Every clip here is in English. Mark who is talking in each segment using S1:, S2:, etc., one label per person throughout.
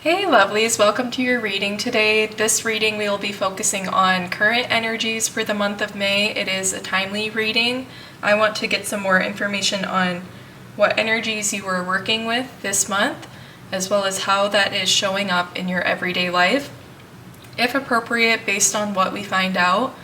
S1: Hey lovelies, welcome to your reading today. This reading we will be focusing on current energies for the month of May. It is a timely reading. I want to get some more information on what energies you are working with this month, as well as how that is showing up in your everyday life. If appropriate, based on what we find out,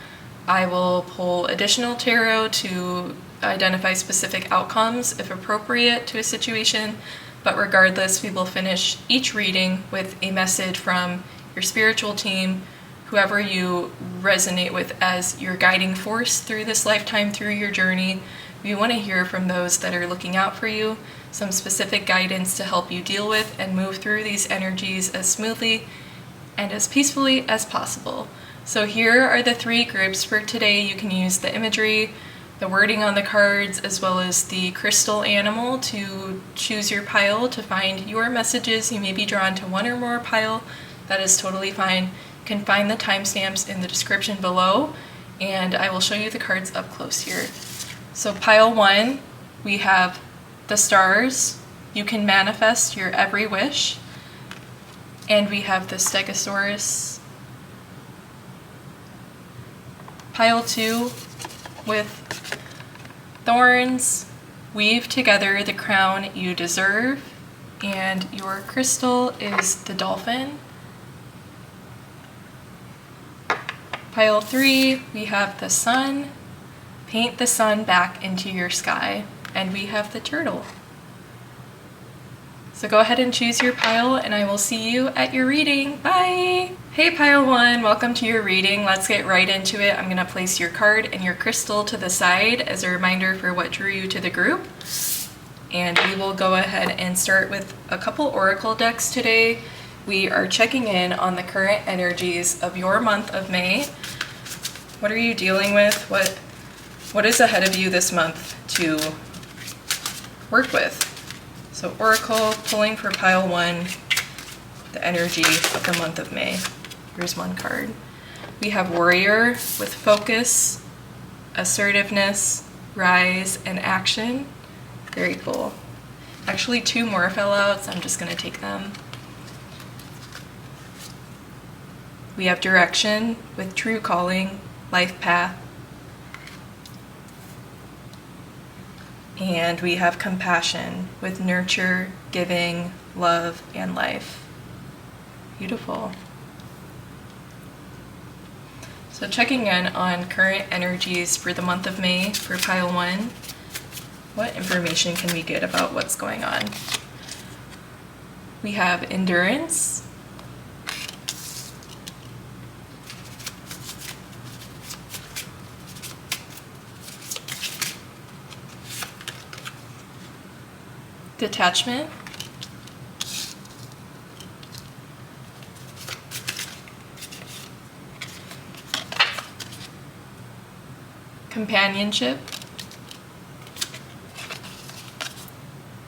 S1: I will pull additional tarot to identify specific outcomes if appropriate to a situation. But regardless, we will finish each reading with a message from your spiritual team, whoever you resonate with as your guiding force through this lifetime, through your journey. We want to hear from those that are looking out for you, some specific guidance to help you deal with and move through these energies as smoothly and as peacefully as possible. So here are the three groups for today. You can use the imagery, the wording on the cards, as well as the crystal animal to choose your pile to find your messages. You may be drawn to one or more pile. That is totally fine. You can find the timestamps in the description below, and I will show you the cards up close here. So pile 1, we have the stars. You can manifest your every wish. And we have the Stegosaurus. Pile 2 with thorns, weave together the crown you deserve, and your crystal is the dolphin. Pile 3, we have the sun, paint the sun back into your sky, and we have the turtle. So go ahead and choose your pile, and I will see you at your reading. Bye! Hey pile 1, welcome to your reading. Let's get right into it. I'm going to place your card and your crystal to the side as a reminder for what drew you to the group. And we will go ahead and start with a couple oracle decks today. We are checking in on the current energies of your month of May. What are you dealing with? What is ahead of you this month to work with? So oracle, pulling for pile 1, the energy of the month of May. Here's one card. We have warrior with focus, assertiveness, rise, and action. Very cool. Actually, 2 more fell out, so I'm just going to take them. We have direction with true calling, life path. And we have compassion with nurture, giving, love, and life. Beautiful. So checking in on current energies for the month of May for pile 1. What information can we get about what's going on? We have endurance. Detachment. Companionship.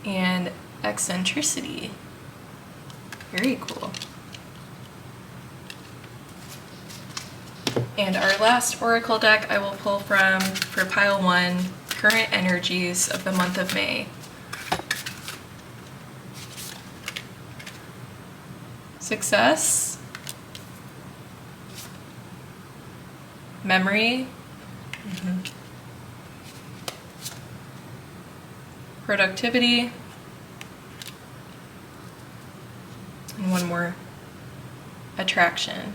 S1: And eccentricity. Very cool. And our last oracle deck I will pull from for pile 1, current energies of the month of May. Success, memory, productivity, and one more, attraction.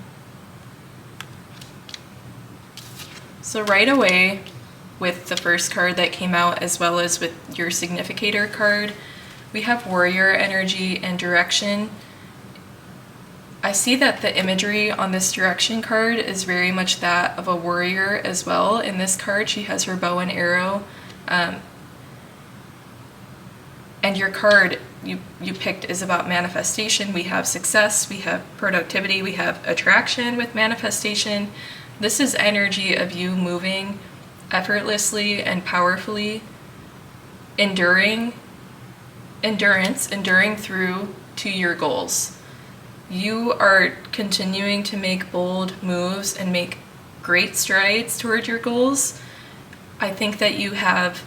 S1: So right away, with the first card that came out, as well as with your significator card, we have warrior energy and direction. I see that the imagery on this direction card is very much that of a warrior as well. In this card, she has her bow and arrow. And your card you picked is about manifestation. We have success, we have productivity, we have attraction with manifestation. This is energy of you moving effortlessly and powerfully, enduring through to your goals. You are continuing to make bold moves and make great strides toward your goals. I think that you have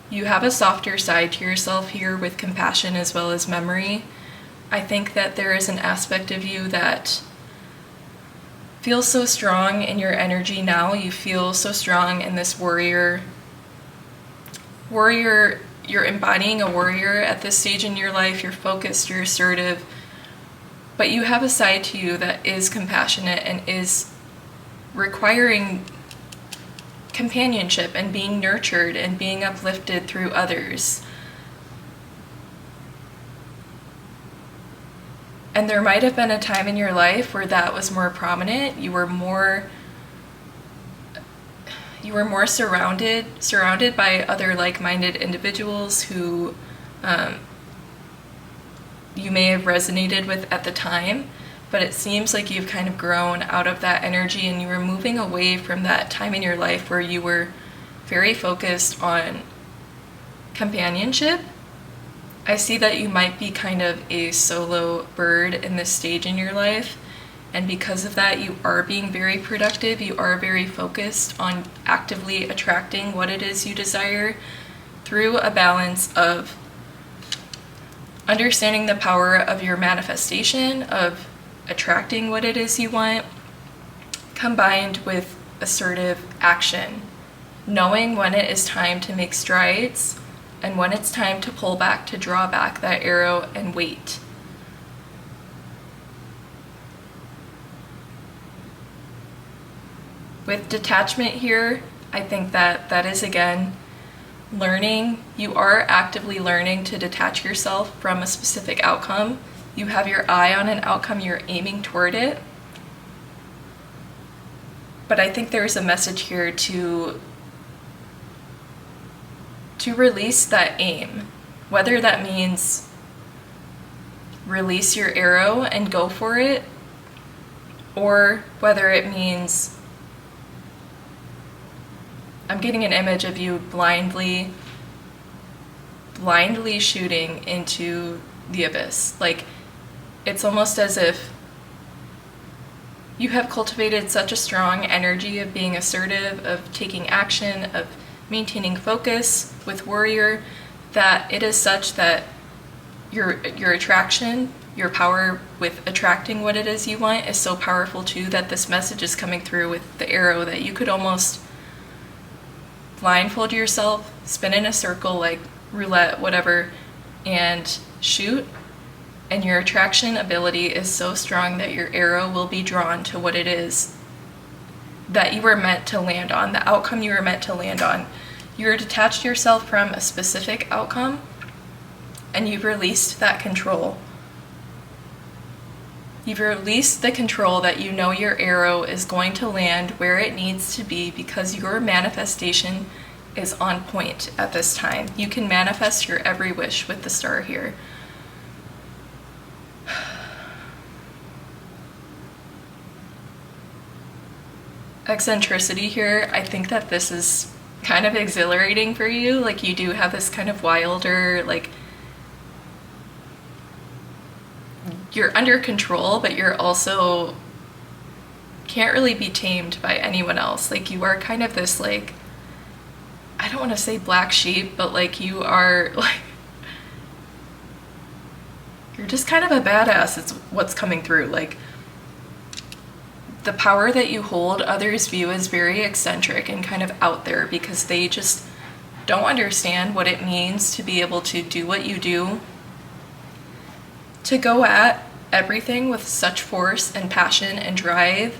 S1: You have a softer side to yourself here with compassion as well as memory. I think that there is an aspect of you that feels so strong in your energy now. You feel so strong in this warrior. You're embodying a warrior at this stage in your life. You're focused, you're assertive, but you have a side to you that is compassionate and is requiring companionship and being nurtured and being uplifted through others. And there might have been a time in your life where that was more prominent. You were more surrounded by other like-minded individuals who you may have resonated with at the time, but it seems like you've kind of grown out of that energy and you were moving away from that time in your life where you were very focused on companionship. I see that you might be kind of a solo bird in this stage in your life, and because of that, you are being very productive. You are very focused on actively attracting what it is you desire through a balance of understanding the power of your manifestation, of attracting what it is you want, combined with assertive action, knowing when it is time to make strides and when it's time to pull back, to draw back that arrow and wait. With detachment here, I think that is again learning. You are actively learning to detach yourself from a specific outcome. You have your eye on an outcome, you're aiming toward it. But I think there's a message here to release that aim, whether that means release your arrow and go for it, or whether it means, I'm getting an image of you blindly shooting into the abyss. Like, it's almost as if you have cultivated such a strong energy of being assertive, of taking action, of maintaining focus with warrior, that it is such that your attraction, your power with attracting what it is you want is so powerful too, that this message is coming through with the arrow, that you could almost blindfold yourself, spin in a circle like roulette, whatever, and shoot, and your attraction ability is so strong that your arrow will be drawn to what it is that you were meant to land on, the outcome you were meant to land on. You're detached yourself from a specific outcome, and you've released that control. You've released the control that you know your arrow is going to land where it needs to be, because your manifestation is on point at this time. You can manifest your every wish with the star here. Eccentricity here, I think that this is kind of exhilarating for you. Like, you do have this kind of wilder, like, you're under control, but you're also can't really be tamed by anyone else. Like, you are kind of this, like, I don't want to say black sheep, but like, you are like, you're just kind of a badass. It's what's coming through. Like, the power that you hold, others view as very eccentric and kind of out there, because they just don't understand what it means to be able to do what you do, to go at everything with such force and passion and drive,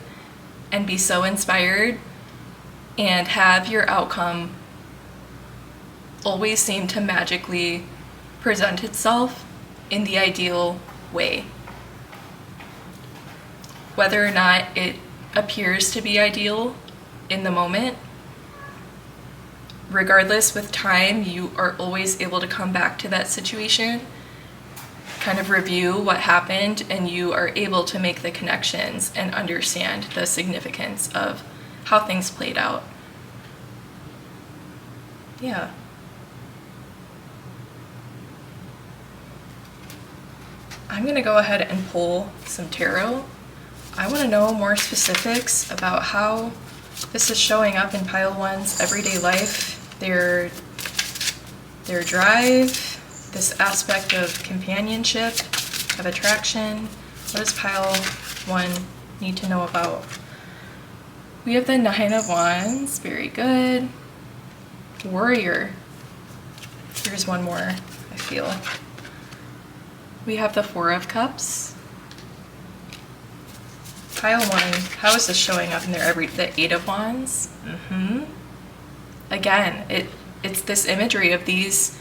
S1: and be so inspired, and have your outcome always seem to magically present itself in the ideal way. Whether or not it appears to be ideal in the moment, regardless, with time, you are always able to come back to that situation, kind of review what happened, and you are able to make the connections and understand the significance of how things played out. Yeah. I'm going to go ahead and pull some tarot. I want to know more specifics about how this is showing up in Pile 1's everyday life, their their drive, this aspect of companionship, of attraction. What does pile 1 need to know about? We have the Nine of Wands, very good. Warrior. Here's one more, I feel. We have the Four of Cups. Pile 1, how is this showing up in there? The Eight of Wands. Again, it's this imagery of these,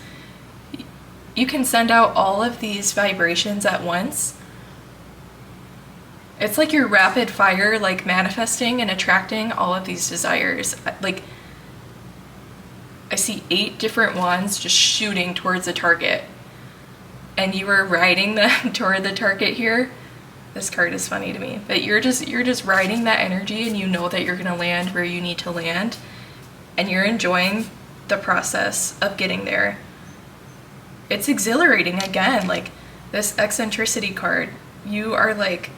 S1: you can send out all of these vibrations at once. It's like you're rapid fire, like manifesting and attracting all of these desires. Like, I see 8 different wands just shooting towards a target. And you are riding them toward the target here. This card is funny to me. But you're just riding that energy, and you know that you're gonna land where you need to land. And you're enjoying the process of getting there. It's exhilarating again, like this eccentricity card. You are like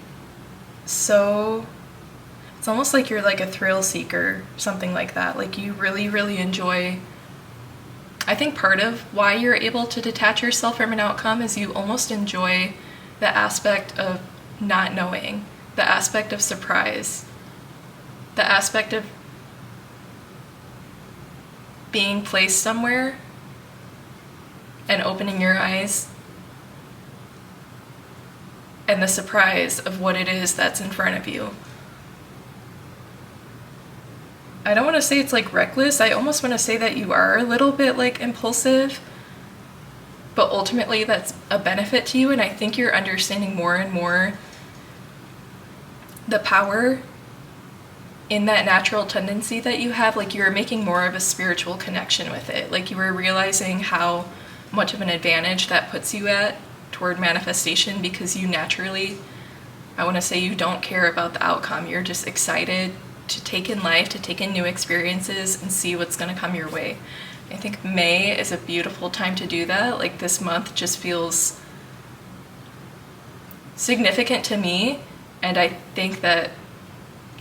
S1: so, it's almost like you're like a thrill seeker, something like that. Like you really, really enjoy, I think part of why you're able to detach yourself from an outcome is you almost enjoy the aspect of not knowing, the aspect of surprise, the aspect of being placed somewhere and opening your eyes and the surprise of what it is that's in front of you. I don't want to say it's like reckless. I almost want to say that you are a little bit like impulsive, but ultimately that's a benefit to you. And I think you're understanding more and more the power in that natural tendency that you have. Like you're making more of a spiritual connection with it. Like you were realizing how much of an advantage that puts you at toward manifestation, because you naturally, I want to say, you don't care about the outcome. You're just excited to take in life, to take in new experiences and see what's going to come your way. I think May is a beautiful time to do that. Like this month just feels significant to me, and I think that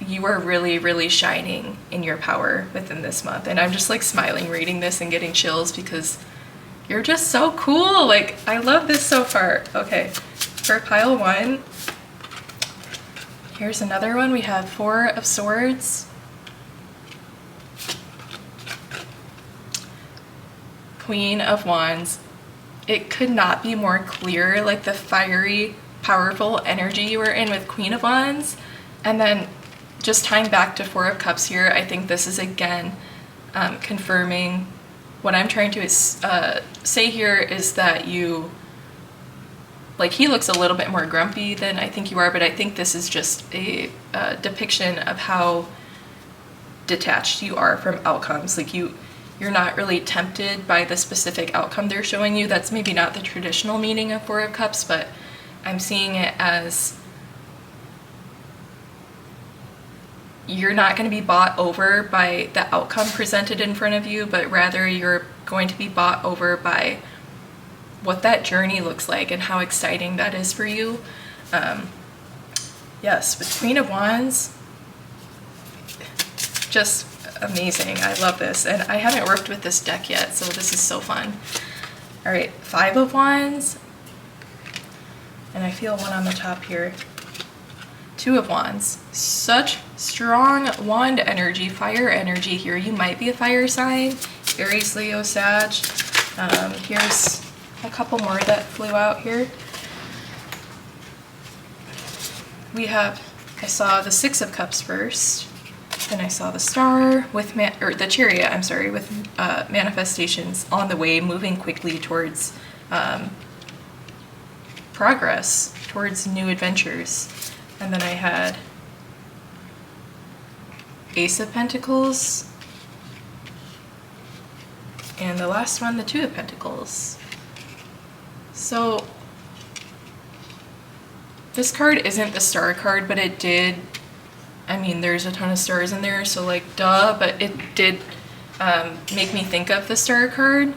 S1: you are really, really shining in your power within this month. And I'm just like smiling reading this and getting chills because you're just so cool. Like, I love this so far. Okay, for pile 1, here's another one. We have Four of Swords, Queen of Wands. It could not be more clear, like the fiery, powerful energy you were in with Queen of Wands. And then just tying back to Four of Cups here, I think this is again confirming what I'm trying to say here is that you, like, he looks a little bit more grumpy than I think you are, but I think this is just a depiction of how detached you are from outcomes. Like you're not really tempted by the specific outcome they're showing you. That's maybe not the traditional meaning of Four of Cups, but I'm seeing it as you're not going to be bought over by the outcome presented in front of you, but rather you're going to be bought over by what that journey looks like and how exciting that is for you. Yes, with Queen of Wands, just amazing. I love this, and I haven't worked with this deck yet, so this is so fun. All right, Five of Wands, and I feel one on the top here. Two of Wands. Such strong wand energy, fire energy here. You might be a fire sign, Aries, Leo, Sag. Here's a couple more that flew out here. We have, I saw the Six of Cups first, then I saw the Star with, the Chariot, I'm sorry, with manifestations on the way, moving quickly towards progress, towards new adventures. And then I had Ace of Pentacles, and the last one, the Two of Pentacles. So this card isn't the Star card, but it did, I mean, there's a ton of stars in there, so like duh, but it did make me think of the Star card.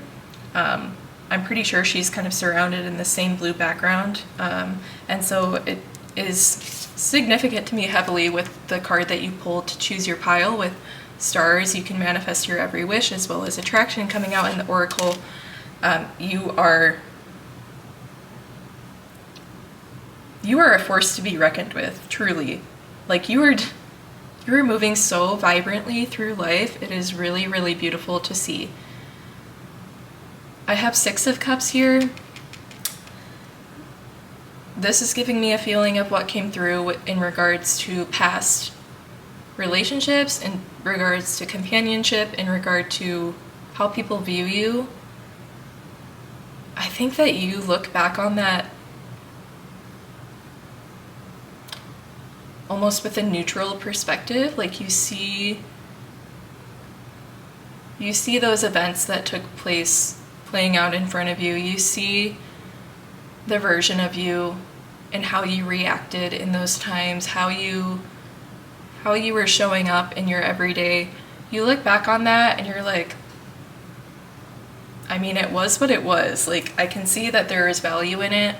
S1: I'm pretty sure she's kind of surrounded in the same blue background, and so it is significant to me heavily with the card that you pulled to choose your pile. With stars, you can manifest your every wish, as well as attraction coming out in the oracle. You are a force to be reckoned with, truly. Like, you are moving so vibrantly through life. It is really, really beautiful to see. I have 6 of Cups here. This is giving me a feeling of what came through in regards to past relationships, in regards to companionship, in regard to how people view you. I think that you look back on that almost with a neutral perspective. Like, you see those events that took place playing out in front of you. You see the version of you and how you reacted in those times, how you were showing up in your everyday. You look back on that and you're like, I mean, it was what it was. Like, I can see that there is value in it,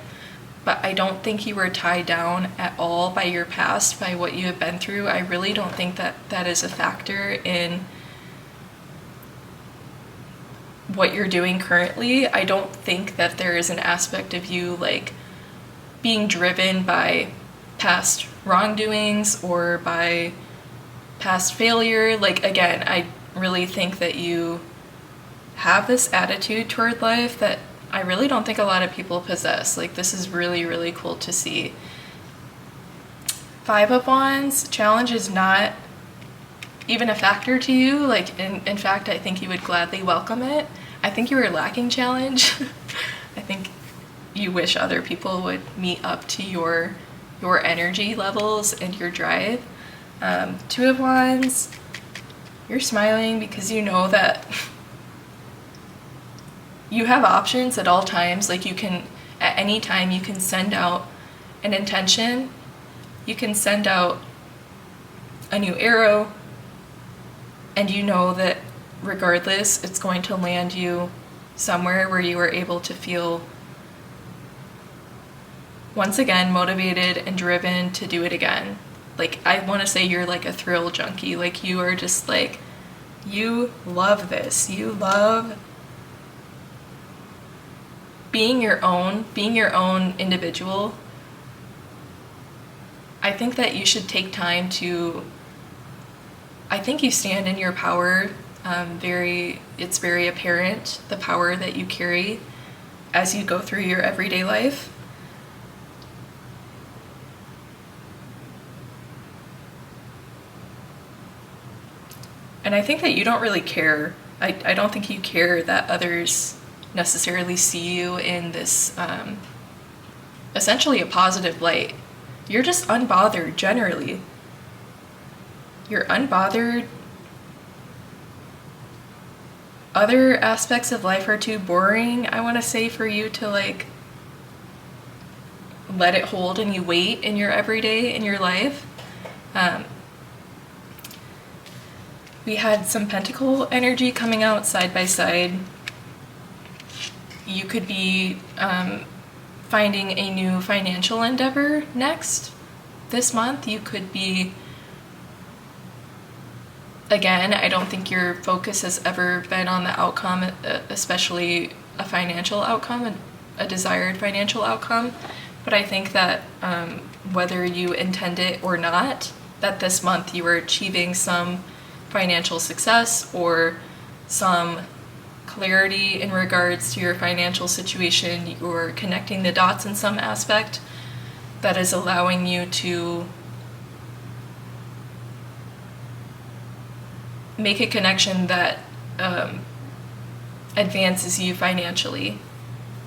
S1: but I don't think you were tied down at all by your past, by what you have been through. I really don't think that that is a factor in what you're doing currently. I don't think that there is an aspect of you, like, being driven by past wrongdoings or by past failure. Like, again, I really think that you have this attitude toward life that I really don't think a lot of people possess. Like, this is really, really cool to see. 5 of Wands, challenge is not even a factor to you. Like, in fact, I think you would gladly welcome it. I think you are lacking challenge. I think you wish other people would meet up to your energy levels and your drive. 2 of Wands, you're smiling because you know that you have options at all times. Like, you can, at any time, you can send out an intention. You can send out a new arrow, and you know that regardless, it's going to land you somewhere where you are able to feel, once again, motivated and driven to do it again. Like, I want to say you're like a thrill junkie. Like, you are just like, you love this. You love being your own individual. I think that you should take time to, I think you stand in your power. It's very apparent, the power that you carry as you go through your everyday life. And I think that you don't really care. I don't think you care that others necessarily see you in this essentially a positive light. You're just unbothered generally. You're unbothered. Other aspects of life are too boring, I want to say, for you to, like, let it hold any weight in your everyday, in your life. We had some Pentacle energy coming out side by side. You could be finding a new financial endeavor next this month. You could be, again, I don't think your focus has ever been on the outcome, especially a financial outcome, a desired financial outcome. But I think that whether you intend it or not, that this month you are achieving some financial success or some clarity in regards to your financial situation. You're connecting the dots in some aspect that is allowing you to make a connection that advances you financially,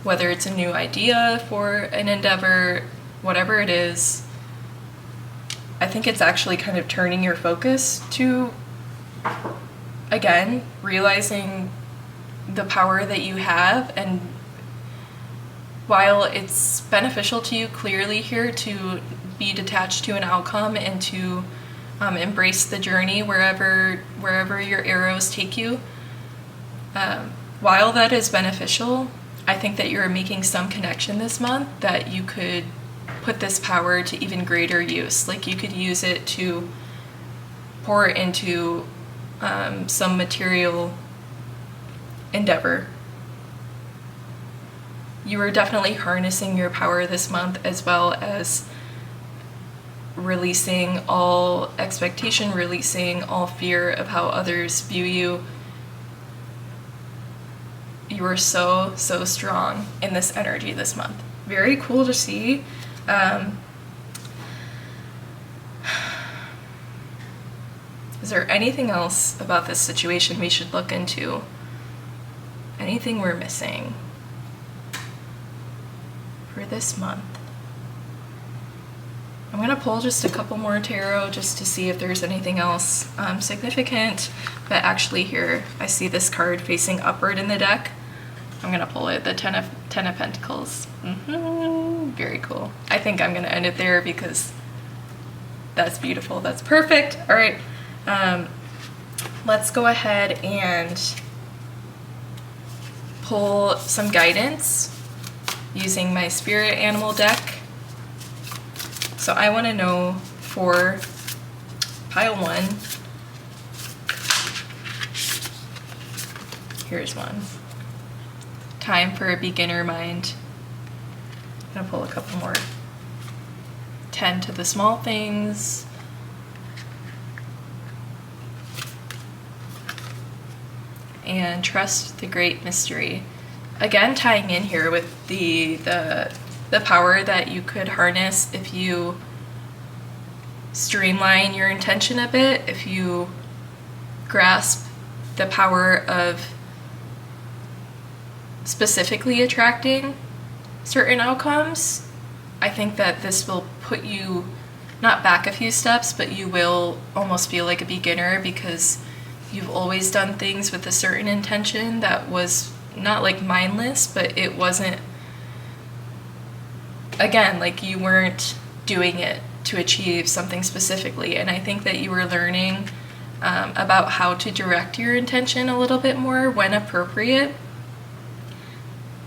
S1: whether it's a new idea for an endeavor, whatever it is. I think it's actually kind of turning your focus to, again, realizing the power that you have. And while it's beneficial to you clearly here to be detached to an outcome and to embrace the journey wherever your arrows take you, while that is beneficial, I think that you're making some connection this month that you could put this power to even greater use. Like, you could use it to pour into some material endeavor. you are definitely harnessing your power this month, as well as releasing all expectation, releasing all fear of how others view you. You are so strong in this energy this month. Very cool to see. Is there anything else about this situation we should look into? Anything we're missing for this month? I'm going to pull just a couple more tarot just to see if there's anything else significant. But actually here, I see this card facing upward in the deck. I'm going to pull it, the Ten of Pentacles. Very cool. I think I'm going to end it there because that's beautiful. That's perfect. All right. Let's go ahead and pull some guidance using my spirit animal deck. So I want to know for pile 1, here's one. Time for a beginner mind. I'm going to pull a couple more. Tend to the small things. And trust the great mystery. Again, tying in here with the power that you could harness if you streamline your intention a bit, if you grasp the power of specifically attracting certain outcomes. I think that this will put you not back a few steps, but you will almost feel like a beginner because you've always done things with a certain intention that was not like mindless, but it wasn't, again, like you weren't doing it to achieve something specifically. And I think that you were learning about how to direct your intention a little bit more when appropriate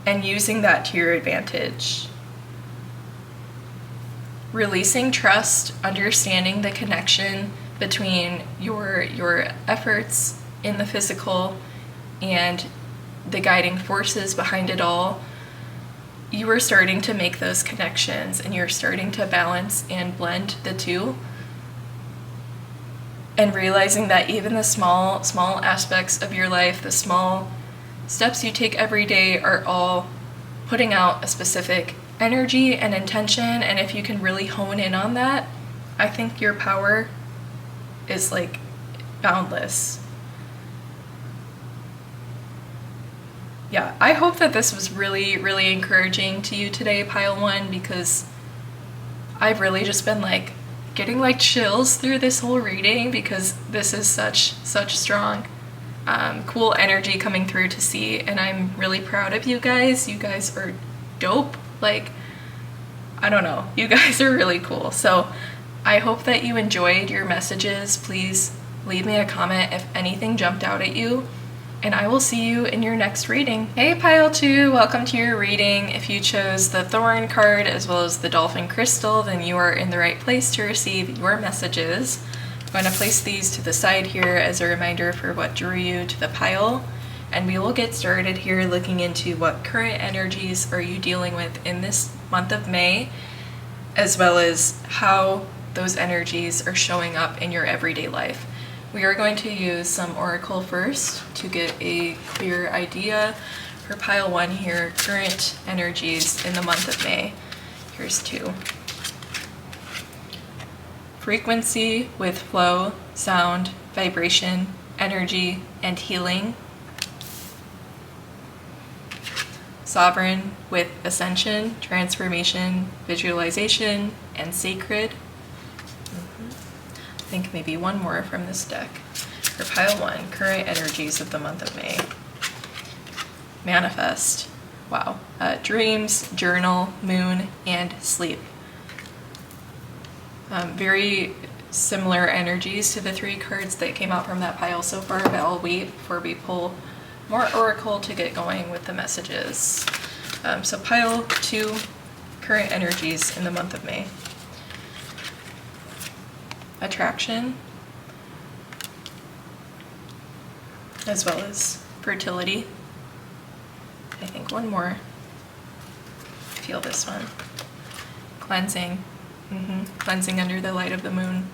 S1: and using that to your advantage. Releasing trust, understanding the connection between your efforts in the physical and the guiding forces behind it all. You are starting to make those connections and you're starting to balance and blend the two, and realizing that even the small aspects of your life, the small steps you take every day, are all putting out a specific energy and intention. And if you can really hone in on that, I think your power is like boundless. Yeah, I hope that this was really, really encouraging to you today, pile 1, because I've really just been like getting like chills through this whole reading because this is such strong, cool energy coming through to see, and I'm really proud of you guys. You guys are dope. Like, I don't know, you guys are really cool. So I hope that you enjoyed your messages. Please leave me a comment if anything jumped out at you, and I will see you in your next reading. Hey pile 2, welcome to your reading. If you chose the Thorn card as well as the Dolphin Crystal, then you are in the right place to receive your messages. I'm going to place these to the side here as a reminder for what drew you to the pile, and we will get started here looking into what current energies are you dealing with in this month of May, as well as how those energies are showing up in your everyday life. We are going to use some Oracle first to get a clear idea for pile 1 here, current energies in the month of May. Here's 2. Frequency with flow, sound, vibration, energy, and healing. Sovereign with ascension, transformation, visualization, and sacred. I think maybe one more from this deck. For pile 1, current energies of the month of May. Manifest. Wow. Dreams, journal, moon, and sleep. Very similar energies to the 3 cards that came out from that pile so far, but I'll wait before we pull more Oracle to get going with the messages. So pile 2, current energies in the month of May. Attraction, as well as fertility. I think one more. feel this one. Cleansing. Cleansing under the light of the moon.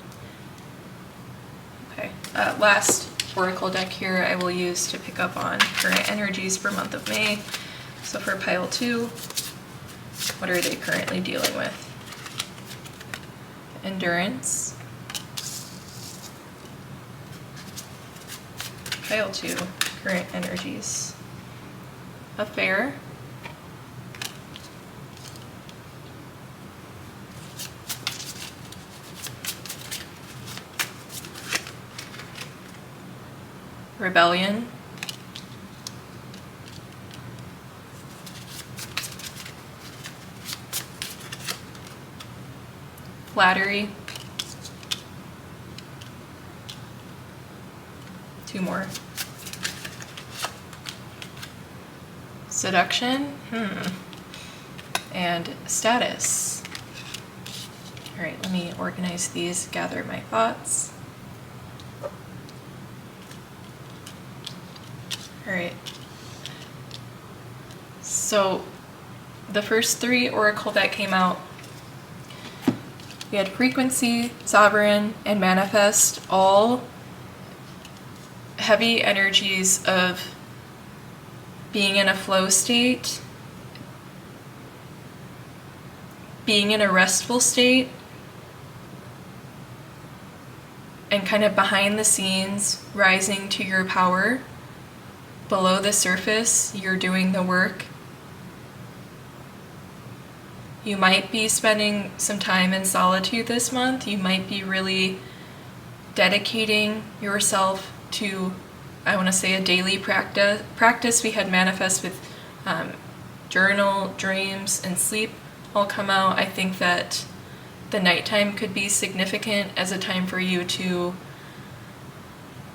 S1: Okay, last oracle deck here I will use to pick up on current energies for month of May. So for pile 2, what are they currently dealing with? Endurance. Pile 2, current energies. Affair. Rebellion. Flattery. 2 more. Seduction. And status. All right, let me organize these, gather my thoughts. All right. So the first 3 oracle that came out, we had frequency, sovereign, and manifest, all heavy energies of being in a flow state, being in a restful state, and kind of behind the scenes, rising to your power. Below the surface, you're doing the work. You might be spending some time in solitude this month. You might be really dedicating yourself to, I want to say, a daily practice. We had manifest with journal, dreams, and sleep all come out. I think that the nighttime could be significant as a time for you to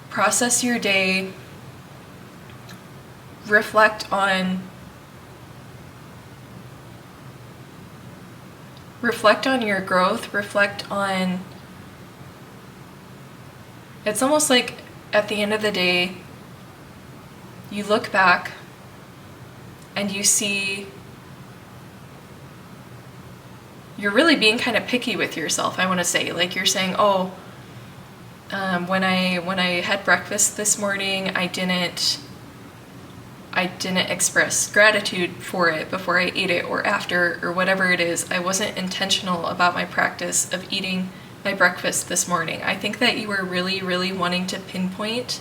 S1: process your day, reflect on your growth, reflect on, it's almost like at the end of the day, you look back and you see you're really being kind of picky with yourself, I want to say. Like you're saying, oh, when I had breakfast this morning, I didn't express gratitude for it before I ate it or after or whatever it is. I wasn't intentional about my practice of eating my breakfast this morning. I think that you were really, really wanting to pinpoint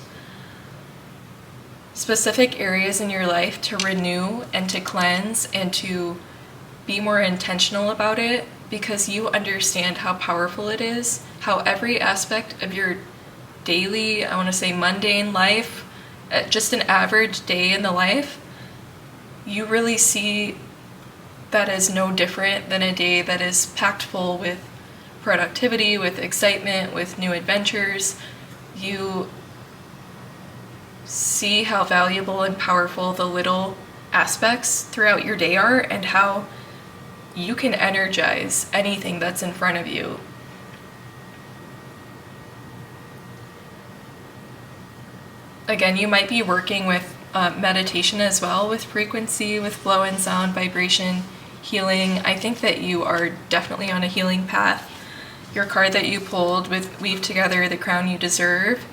S1: specific areas in your life to renew and to cleanse and to be more intentional about it, because you understand how powerful it is, how every aspect of your daily, I want to say mundane life, just an average day in the life, you really see that as no different than a day that is packed full with productivity, with excitement, with new adventures. You see how valuable and powerful the little aspects throughout your day are and how you can energize anything that's in front of you. Again, you might be working with meditation as well, with frequency, with flow and sound, vibration, healing. I think that you are definitely on a healing path. Your card that you pulled with Weave Together the Crown You Deserve,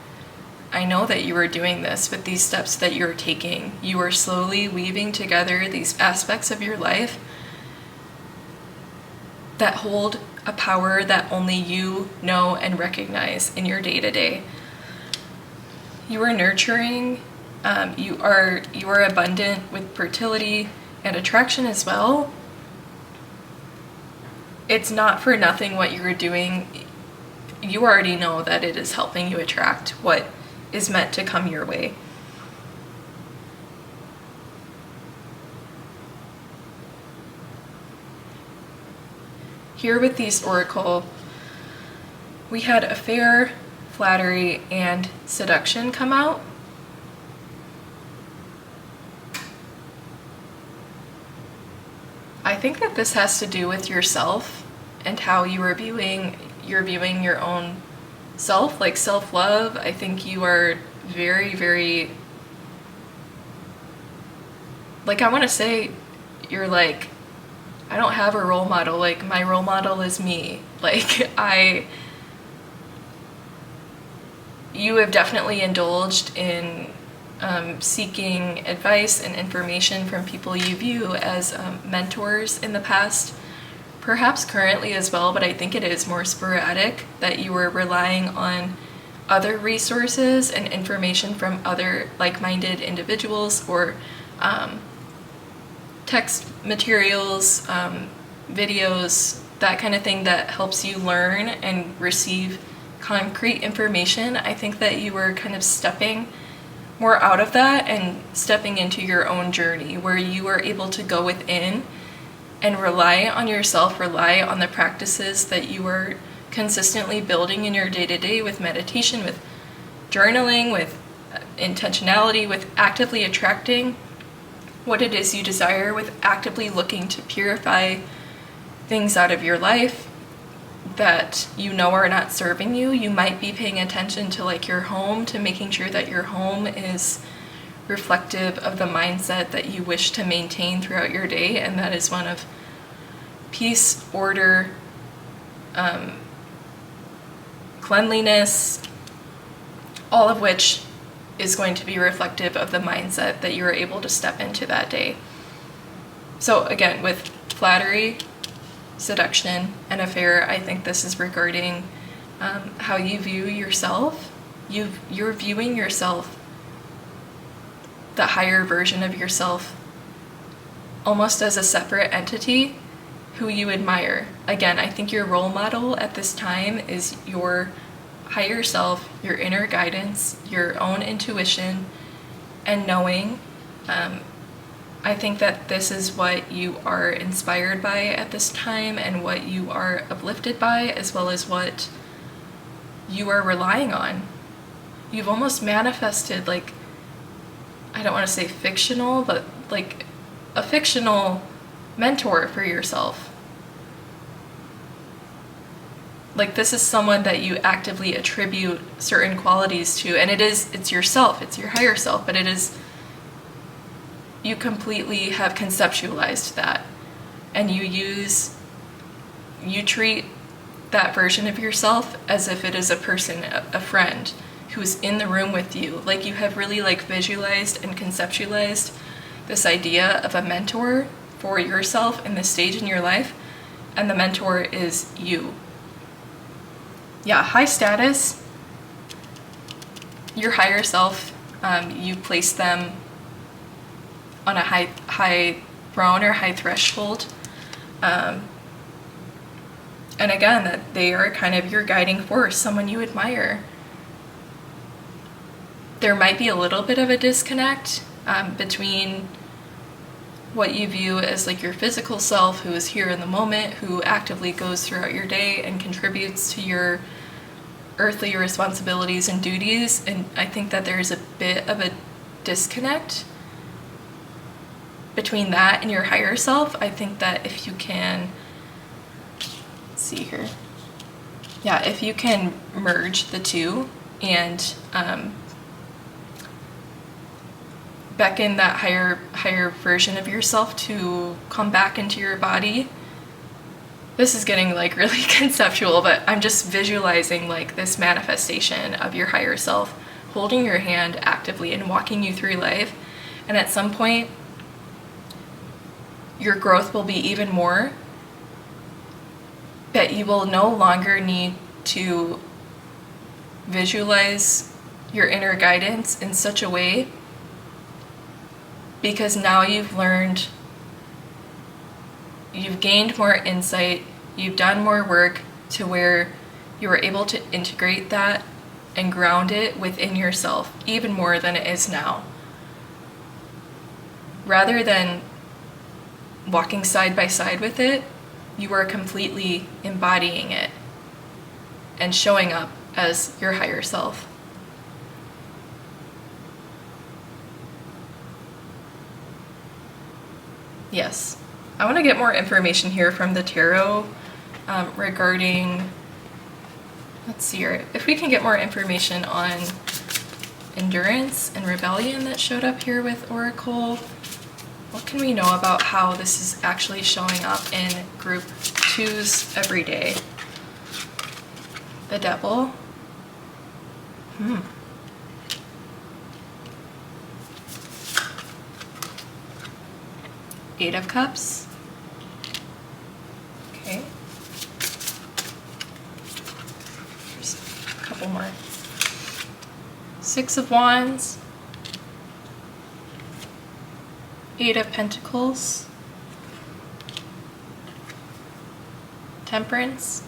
S1: I know that you are doing this with these steps that you're taking. You are slowly weaving together these aspects of your life that hold a power that only you know and recognize in your day-to-day. You are nurturing, you are abundant with fertility and attraction as well. It's not for nothing what you're doing. You already know that it is helping you attract what is meant to come your way. Here with these oracle, we had affair, flattery, and seduction come out. I think that this has to do with yourself and how you are viewing your own self, like self-love. I think you are very, very, like, I want to say you're like I don't have a role model. Like, my role model is me. Like, you have definitely indulged in seeking advice and information from people you view as mentors in the past, perhaps currently as well, but I think it is more sporadic that you are relying on other resources and information from other like-minded individuals, or text materials, videos, that kind of thing that helps you learn and receive concrete information. I think that you were kind of stepping more out of that and stepping into your own journey, where you are able to go within and rely on yourself, rely on the practices that you are consistently building in your day-to-day, with meditation, with journaling, with intentionality, with actively attracting what it is you desire, with actively looking to purify things out of your life that you know are not serving you. You might be paying attention to like your home, to making sure that your home is reflective of the mindset that you wish to maintain throughout your day, and that is one of peace, order, cleanliness, all of which is going to be reflective of the mindset that you are able to step into that day. So again, with flattery, seduction, and affair, I think this is regarding how you view yourself. You're viewing yourself, the higher version of yourself, almost as a separate entity who you admire. Again, I think your role model at this time is your higher self, your inner guidance, your own intuition and knowing. I think that this is what you are inspired by at this time, and what you are uplifted by, as well as what you are relying on. You've almost manifested, like, I don't want to say fictional, but like a fictional mentor for yourself. Like, this is someone that you actively attribute certain qualities to, and it's yourself, it's your higher self, but you completely have conceptualized that, and you treat that version of yourself as if it is a person, a friend who's in the room with you. Like, you have really like visualized and conceptualized this idea of a mentor for yourself in this stage in your life, and the mentor is you. Yeah, high status, your higher self, you place them on a high throne or high threshold, and again, that they are kind of your guiding force, someone you admire. There might be a little bit of a disconnect between what you view as like your physical self, who is here in the moment, who actively goes throughout your day and contributes to your earthly responsibilities and duties, and I think that there's a bit of a disconnect between that and your higher self. I think that if you can, let's see here, yeah, if you can merge the two and beckon that higher version of yourself to come back into your body. This is getting like really conceptual, but I'm just visualizing like this manifestation of your higher self holding your hand actively and walking you through life, and at some point your growth will be even more, that you will no longer need to visualize your inner guidance in such a way, because now you've learned, you've gained more insight, you've done more work to where you are able to integrate that and ground it within yourself even more than it is now. Rather than walking side by side with it, you are completely embodying it and showing up as your higher self. Yes. I want to get more information here from the tarot regarding, let's see here, if we can get more information on endurance and rebellion that showed up here with Oracle. What can we know about how this is actually showing up in group 2's everyday? The Devil. Eight of Cups. Okay. There's a couple more. Six of Wands. Eight of Pentacles. Temperance.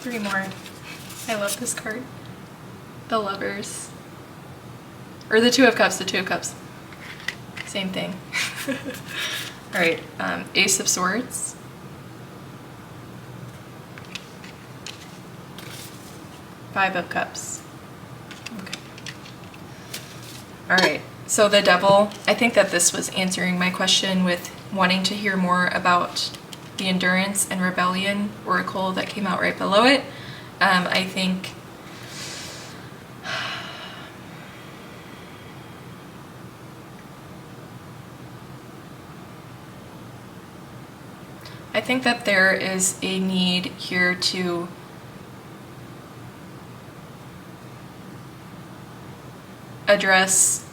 S1: Three more. I love this card. The Lovers. Or the Two of Cups, the Two of Cups. Same thing. All right, Ace of Swords. Five of Cups. Okay. All right, so the Devil, I think that this was answering my question with wanting to hear more about the Endurance and Rebellion Oracle that came out right below it. I think that there is a need here to address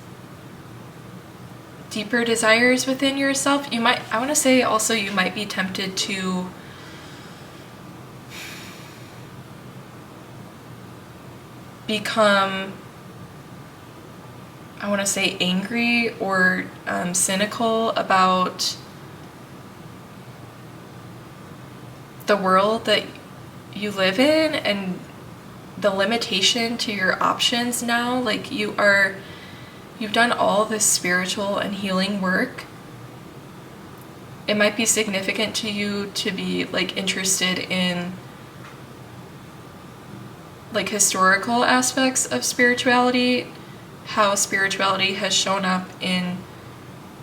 S1: deeper desires within yourself. You might, I want to say also, you might be tempted to become, I want to say, angry or cynical about the world that you live in and the limitation to your options now. Like you've done all this spiritual and healing work. It might be significant to you to be like interested in like historical aspects of spirituality, how spirituality has shown up in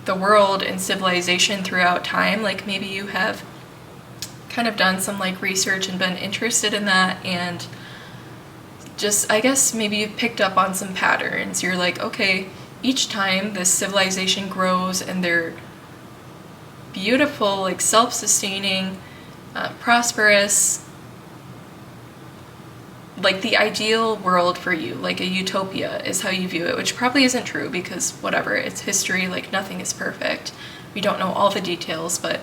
S1: the world and civilization throughout time. Like maybe you have kind of done some like research and been interested in that, and just, I guess maybe you've picked up on some patterns. You're like, okay, each time this civilization grows and they're beautiful, like self-sustaining, prosperous, like the ideal world for you, like a utopia is how you view it, which probably isn't true because whatever, it's history, like nothing is perfect. We don't know all the details, but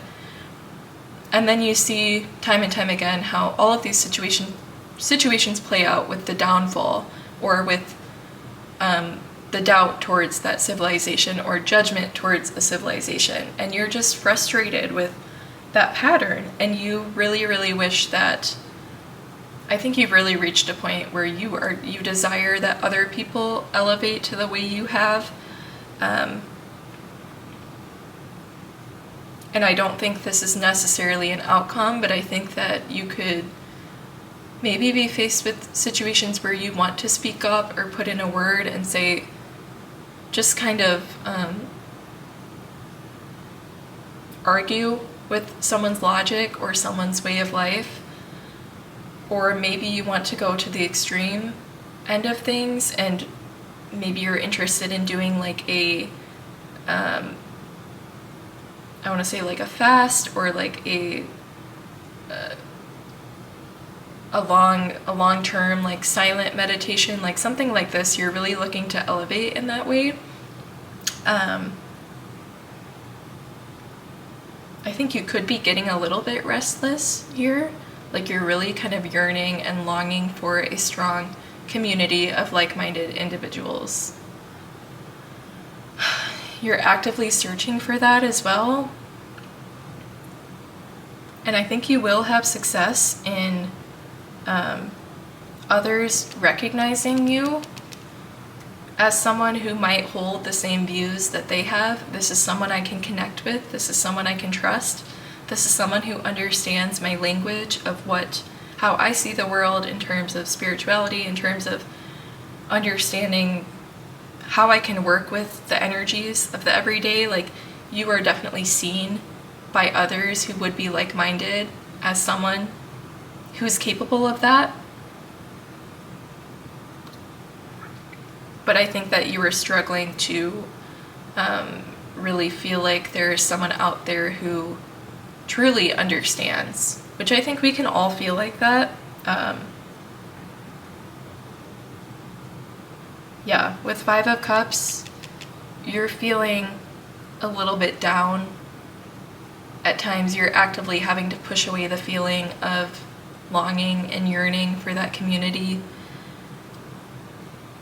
S1: and then you see time and time again how all of these situations play out with the downfall or with the doubt towards that civilization or judgment towards a civilization. And you're just frustrated with that pattern. And you really, really wish that, I think you've really reached a point where you desire that other people elevate to the way you have. And I don't think this is necessarily an outcome, but I think that you could maybe be faced with situations where you want to speak up or put in a word and say, just kind of argue with someone's logic or someone's way of life. Or maybe you want to go to the extreme end of things and maybe you're interested in doing like a I want to say like a fast or like a long-term like silent meditation, like something like this. You're really looking to elevate in that way. I think you could be getting a little bit restless here, like you're really kind of yearning and longing for a strong community of like-minded individuals. You're actively searching for that as well. And I think you will have success in others recognizing you as someone who might hold the same views that they have. This is someone I can connect with. This is someone I can trust. This is someone who understands my language of how I see the world in terms of spirituality, in terms of understanding how I can work with the energies of the everyday. Like, you are definitely seen by others who would be like-minded as someone who's capable of that. but I think that you were struggling to really feel like there's someone out there who truly understands, which I think we can all feel like that. Yeah, with Five of Cups, you're feeling a little bit down. At times you're actively having to push away the feeling of longing and yearning for that community.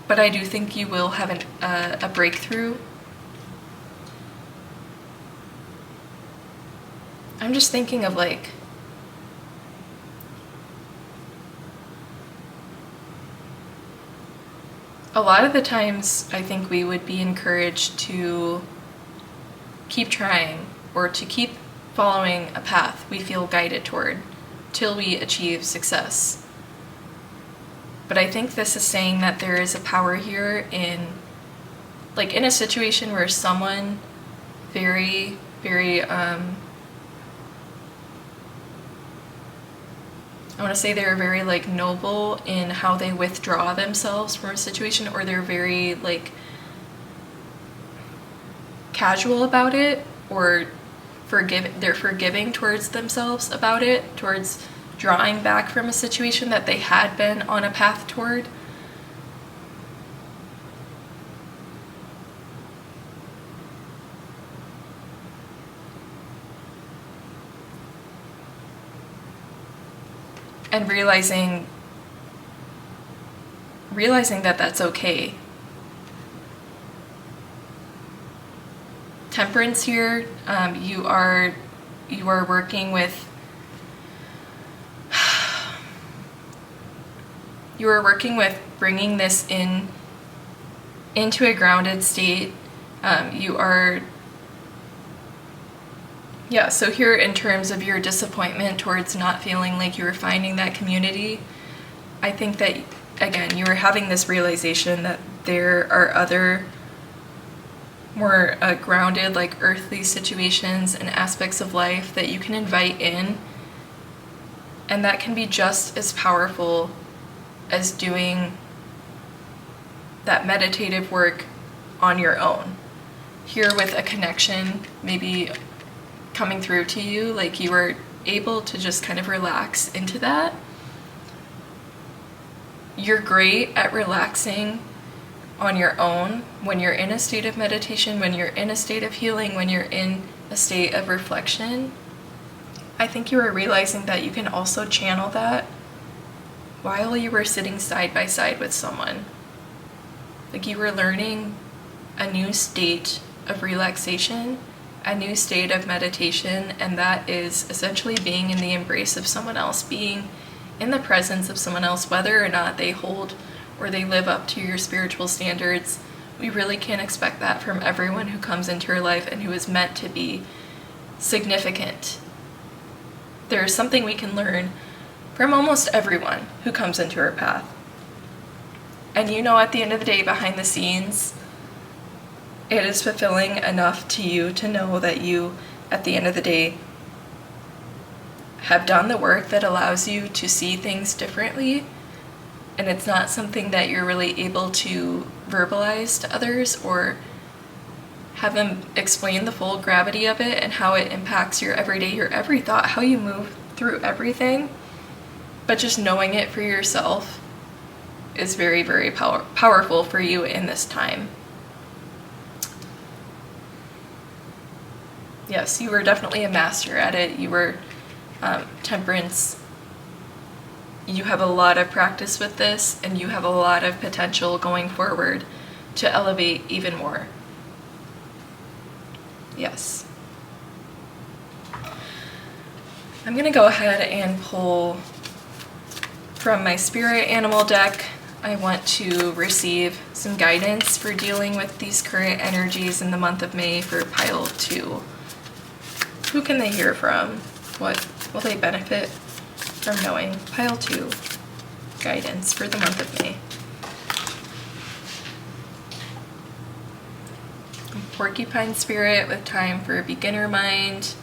S1: But I do think you will have a breakthrough. I'm just thinking of like, a lot of the times I think we would be encouraged to keep trying or to keep following a path we feel guided toward till we achieve success. But I think this is saying that there is a power here in a situation where someone very, very, I want to say they're very like noble in how they withdraw themselves from a situation, or they're very like casual about it, or they're forgiving towards themselves about it, towards drawing back from a situation that they had been on a path toward. And realizing that that's okay. Temperance here, you are working with bringing this into a grounded state. So here in terms of your disappointment towards not feeling like you were finding that community, I think that, again, you were having this realization that there are other more grounded, like earthly situations and aspects of life that you can invite in, and that can be just as powerful as doing that meditative work on your own. Here with a connection maybe coming through to you, like you were able to just kind of relax into that. You're great at relaxing on your own when you're in a state of meditation, when you're in a state of healing, when you're in a state of reflection. I think you were realizing that you can also channel that while you were sitting side by side with someone. Like you were learning a new state of relaxation, a new state of meditation, and that is essentially being in the embrace of someone else, being in the presence of someone else, whether or not they hold or they live up to your spiritual standards. We really can't expect that from everyone who comes into your life and who is meant to be significant. There's something we can learn from almost everyone who comes into our path. And at the end of the day, behind the scenes, it is fulfilling enough to you to know that you, at the end of the day, have done the work that allows you to see things differently, and it's not something that you're really able to verbalize to others or have them explain the full gravity of it and how it impacts your everyday, your every thought, how you move through everything. But just knowing it for yourself is very, very powerful for you in this time. Yes, you were definitely a master at it. You were temperance. You have a lot of practice with this, and you have a lot of potential going forward to elevate even more. Yes. I'm going to go ahead and pull from my spirit animal deck. I want to receive some guidance for dealing with these current energies in the month of May for pile 2. Who can they hear from? What will they benefit from knowing? Pile 2, guidance for the month of May. Porcupine spirit with time for a beginner mind.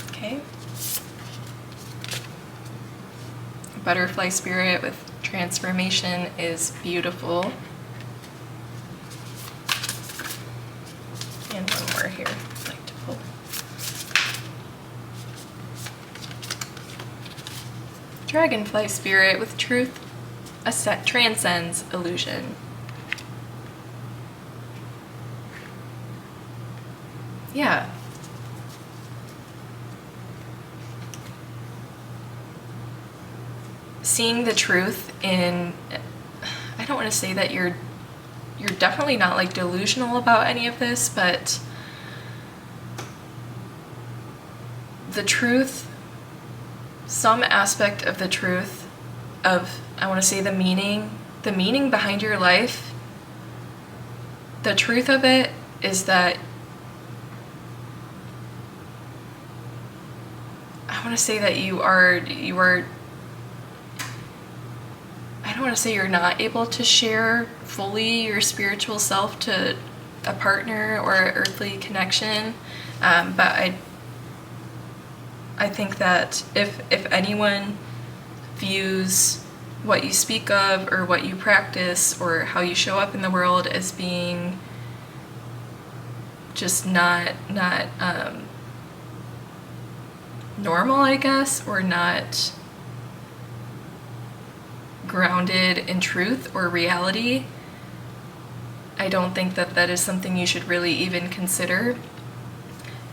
S1: Okay. Butterfly spirit with transformation is beautiful. And one more here I'd like to pull. Dragonfly spirit with truth transcends illusion. Yeah. Seeing the truth in, I don't want to say that you're definitely not like delusional about any of this, but the truth, some aspect of the truth of, I want to say the meaning behind your life, the truth of it is that I want to say that you are I don't want to say you're not able to share fully your spiritual self to a partner or an earthly connection, but I think that if anyone views what you speak of or what you practice or how you show up in the world as being just not normal, I guess, or not grounded in truth or reality, I don't think that that is something you should really even consider,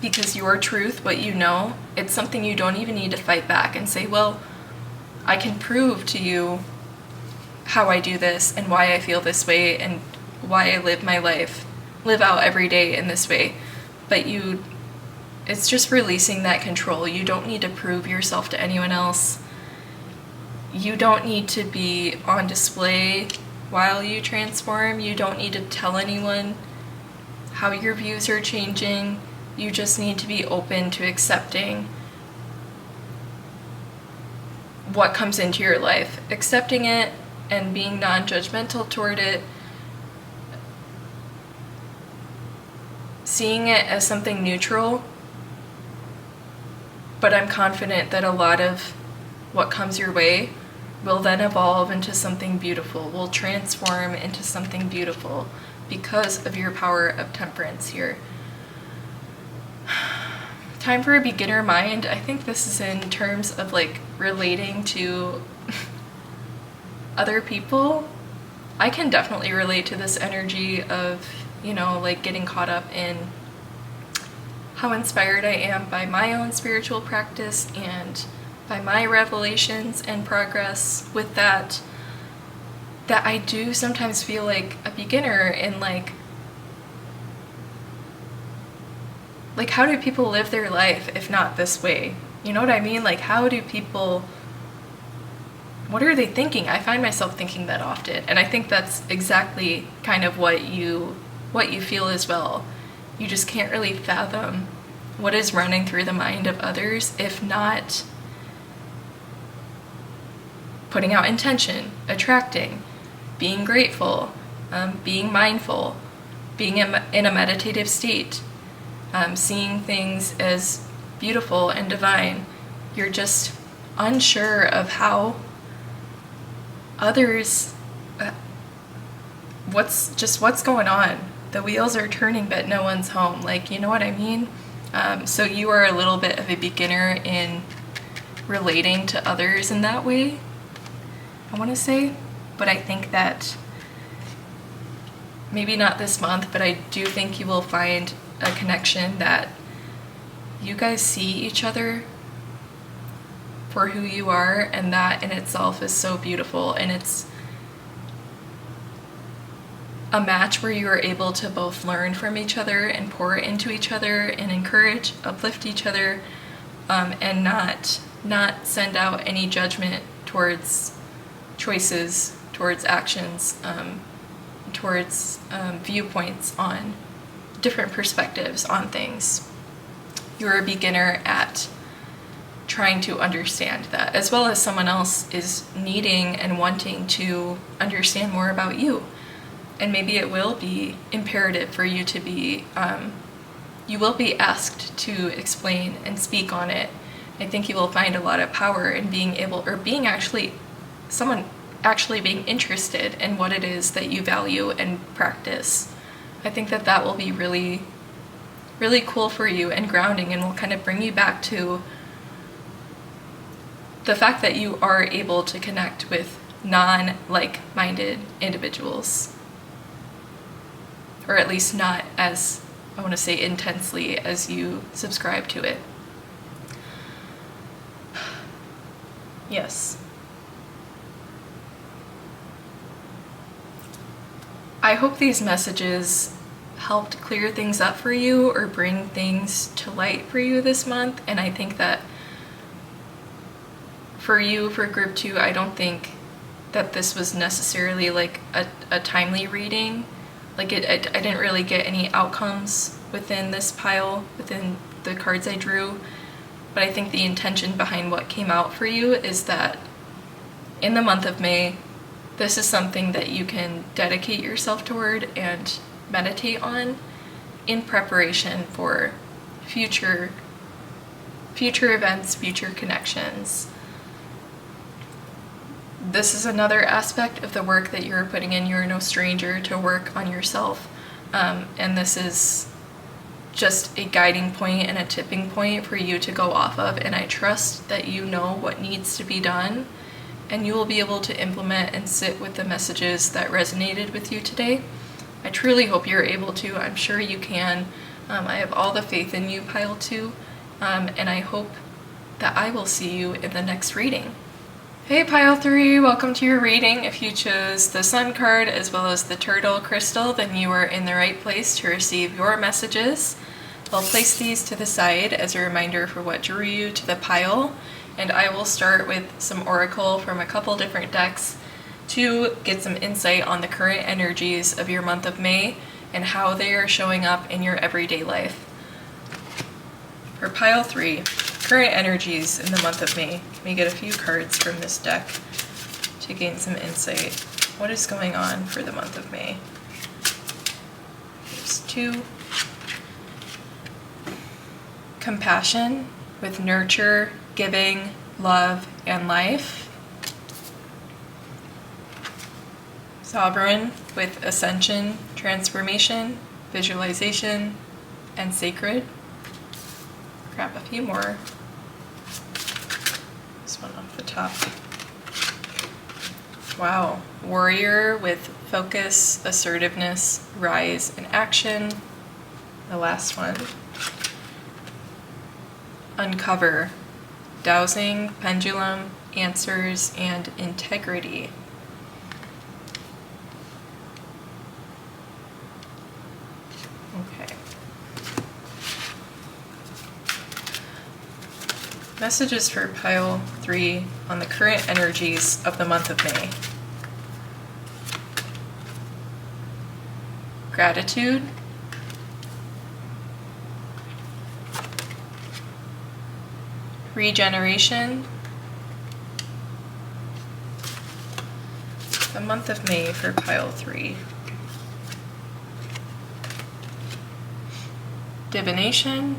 S1: because your truth, what you know, it's something you don't even need to fight back and say, well, I can prove to you how I do this and why I feel this way and why I live my life, live out every day in this way. But it's just releasing that control. You don't need to prove yourself to anyone else. You don't need to be on display while you transform. You don't need to tell anyone how your views are changing. You just need to be open to accepting what comes into your life, accepting it and being non-judgmental toward it, seeing it as something neutral. But I'm confident that a lot of what comes your way will then evolve into something beautiful, will transform into something beautiful because of your power of temperance here. Time for a beginner mind. I think this is in terms of like relating to other people. I can definitely relate to this energy of, like getting caught up in how inspired I am by my own spiritual practice and by my revelations and progress with that I do sometimes feel like a beginner in like how do people live their life if not this way? You know what I mean? Like, how do people, what are they thinking? I find myself thinking that often, and I think that's exactly kind of what you feel as well. You just can't really fathom what is running through the mind of others if not putting out intention, attracting, being grateful, being mindful, being in a meditative state, seeing things as beautiful and divine. You're just unsure of how others, what's going on. The wheels are turning, but no one's home. Like, you know what I mean? So you are a little bit of a beginner in relating to others in that way, I want to say. But I think that maybe not this month, but I do think you will find a connection that you guys see each other for who you are, and that in itself is so beautiful. And it's a match where you are able to both learn from each other and pour into each other and encourage, uplift each other, and not send out any judgment towards choices, towards actions, towards viewpoints on different perspectives on things. You're a beginner at trying to understand that, as well as someone else is needing and wanting to understand more about you. And maybe it will be imperative for you to be, you will be asked to explain and speak on it. I think you will find a lot of power in being able, or being actually someone actually being interested in what it is that you value and practice. I think that that will be really, really cool for you and grounding, and will kind of bring you back to the fact that you are able to connect with non-like-minded individuals. Or at least not as, I want to say, intensely as you subscribe to it. Yes. I hope these messages helped clear things up for you or bring things to light for you this month. And I think that for you, for group 2, I don't think that this was necessarily like a timely reading. Like I didn't really get any outcomes within this pile, within the cards I drew. But I think the intention behind what came out for you is that in the month of May, this is something that you can dedicate yourself toward and meditate on in preparation for future events, future connections. This is another aspect of the work that you're putting in. You're no stranger to work on yourself. And this is just a guiding point and a tipping point for you to go off of. And I trust that you know what needs to be done, and you will be able to implement and sit with the messages that resonated with you today. I truly hope you're able to. I'm sure you can. I have all the faith in you, Pile 2. And I hope that I will see you in the next reading. Hey Pile 3, welcome to your reading. If you chose the Sun card as well as the Turtle crystal, then you are in the right place to receive your messages. I'll place these to the side as a reminder for what drew you to the pile, and I will start with some oracle from a couple different decks to get some insight on the current energies of your month of May and how they are showing up in your everyday life. For Pile 3, current energies in the month of May. Let me get a few cards from this deck to gain some insight. What is going on for the month of May? There's 2. Compassion with nurture, giving, love, and life. Sovereign with ascension, transformation, visualization, and sacred. Grab a few more. This one off the top. Wow. Warrior with focus, assertiveness, rise, and action. The last one. Uncover. Dowsing, pendulum, answers, and integrity. Okay. Messages for Pile 3 on the current energies of the month of May. Gratitude. Regeneration. The month of May for Pile 3. Divination.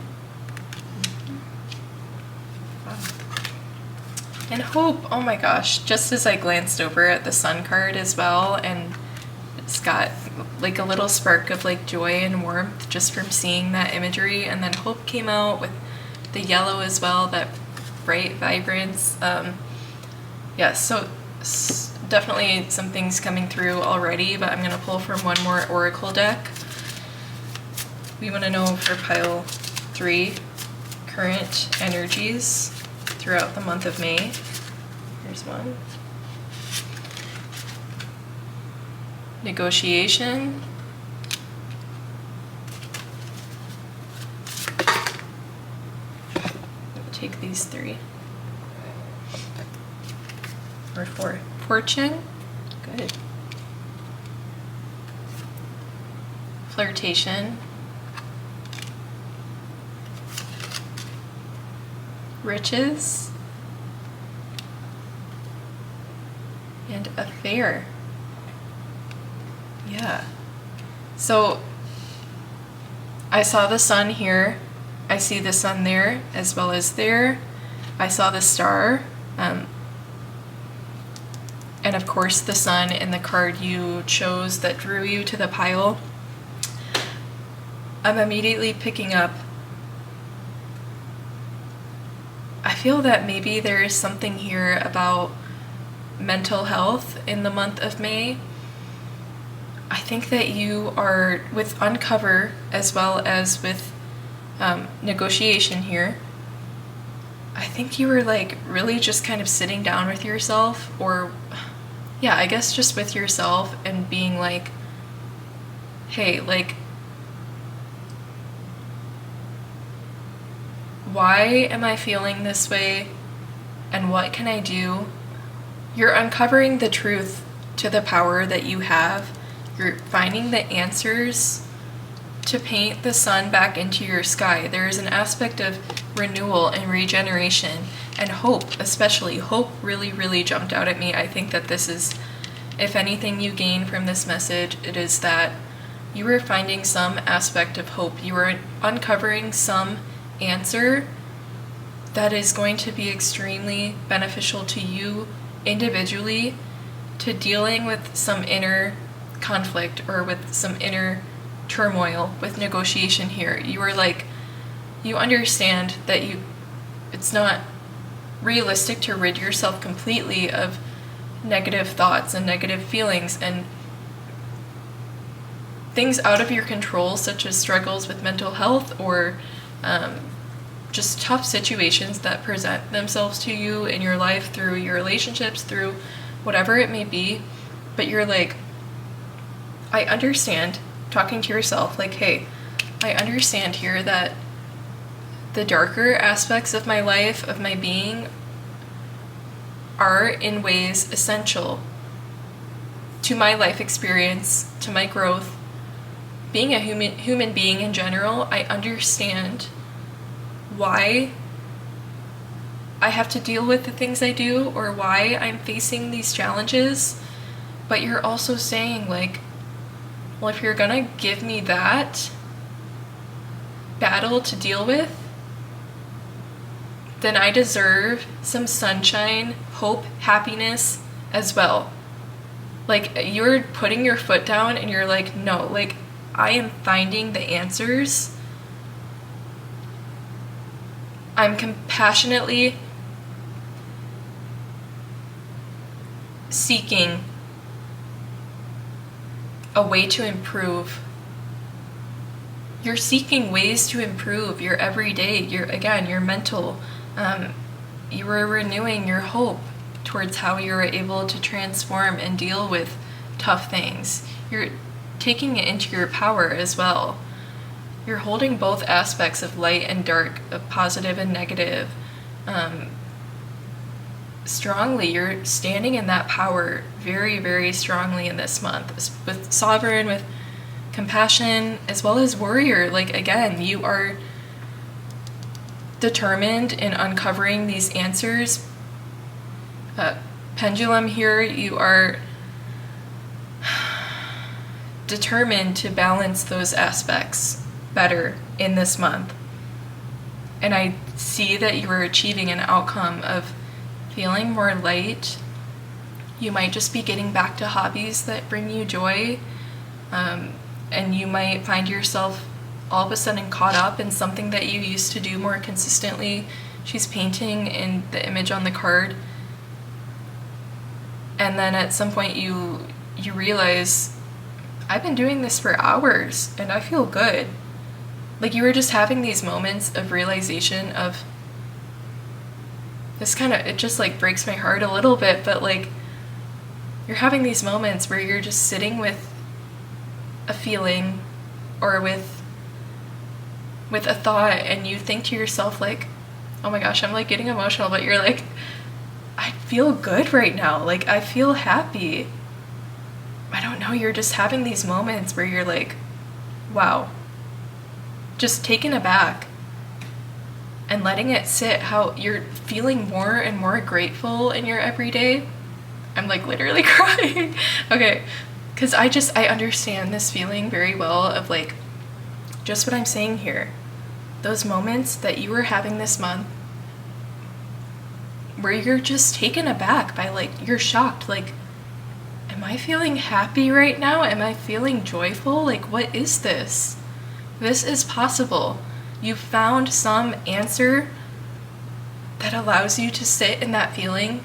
S1: And hope. Oh my gosh, just as I glanced over at the Sun card as well, and it's got like a little spark of like joy and warmth just from seeing that imagery, and then hope came out with the yellow as well, that bright vibrance. Yeah, so definitely some things coming through already, but I'm going to pull from one more oracle deck. We want to know for Pile 3 current energies throughout the month of May. Here's one. Negotiation. Take these 3. Or 4. Fortune. Good. Flirtation. Riches. And affair. Yeah. So I saw the sun here. I see the sun there as well as there. I saw the star. and of course the Sun in the card you chose that drew you to the pile, I'm immediately picking up, I feel that maybe there is something here about mental health in the month of May. I think that you are, with Uncover as well as with negotiation here, I think you were like really just kind of sitting down with yourself, or yeah, I guess just with yourself, and being like, hey, like, why am I feeling this way, and what can I do? You're uncovering the truth to the power that you have. You're finding the answers to paint the sun back into your sky. There is an aspect of renewal and regeneration and hope, especially. Hope really, really jumped out at me. I think that this is, if anything you gain from this message, it is that you are finding some aspect of hope. You are uncovering some answer that is going to be extremely beneficial to you individually, to dealing with some inner conflict or with some inner turmoil with negotiation here. You are like, you understand that it's not realistic to rid yourself completely of negative thoughts and negative feelings and things out of your control, such as struggles with mental health or just tough situations that present themselves to you in your life through your relationships, through whatever it may be. But you're like, I understand, talking to yourself, like, hey, I understand here that the darker aspects of my life, of my being, are in ways essential to my life experience, to my growth. Being a human being in general, I understand why I have to deal with the things I do, or why I'm facing these challenges. But you're also saying, like, well, if you're gonna give me that battle to deal with, then I deserve some sunshine, hope, happiness as well. Like, you're putting your foot down and you're like, no, like, I am finding the answers. I'm compassionately seeking a way to improve. You're seeking ways to improve your everyday, your mental. You are renewing your hope towards how you're able to transform and deal with tough things. You're taking it into your power as well. You're holding both aspects of light and dark, of positive and negative, strongly. You're standing in that power very, very strongly in this month, with Sovereign, with Compassion, as well as Warrior. Like, again, you are determined in uncovering these answers. Pendulum here, you are determined to balance those aspects better in this month. And I see that you are achieving an outcome of feeling more light. You might just be getting back to hobbies that bring you joy, and you might find yourself all of a sudden caught up in something that you used to do more consistently. She's painting in the image on the card, and then at some point you realize, I've been doing this for hours and I feel good. Like, you were just having these moments of realization of this it just like breaks my heart a little bit, but like, you're having these moments where you're just sitting with a feeling or with a thought, and you think to yourself, like, oh my gosh, I'm like getting emotional, but you're like, I feel good right now. Like, I feel happy. I don't know, you're just having these moments where you're like, wow, just taken aback and letting it sit, how you're feeling more and more grateful in your everyday. I'm like literally crying. Okay, because I understand this feeling very well of like, just what I'm saying here. Those moments that you were having this month where you're just taken aback by, like, you're shocked, like, am I feeling happy right now? Am I feeling joyful? Like, what is this? This is possible. You found some answer that allows you to sit in that feeling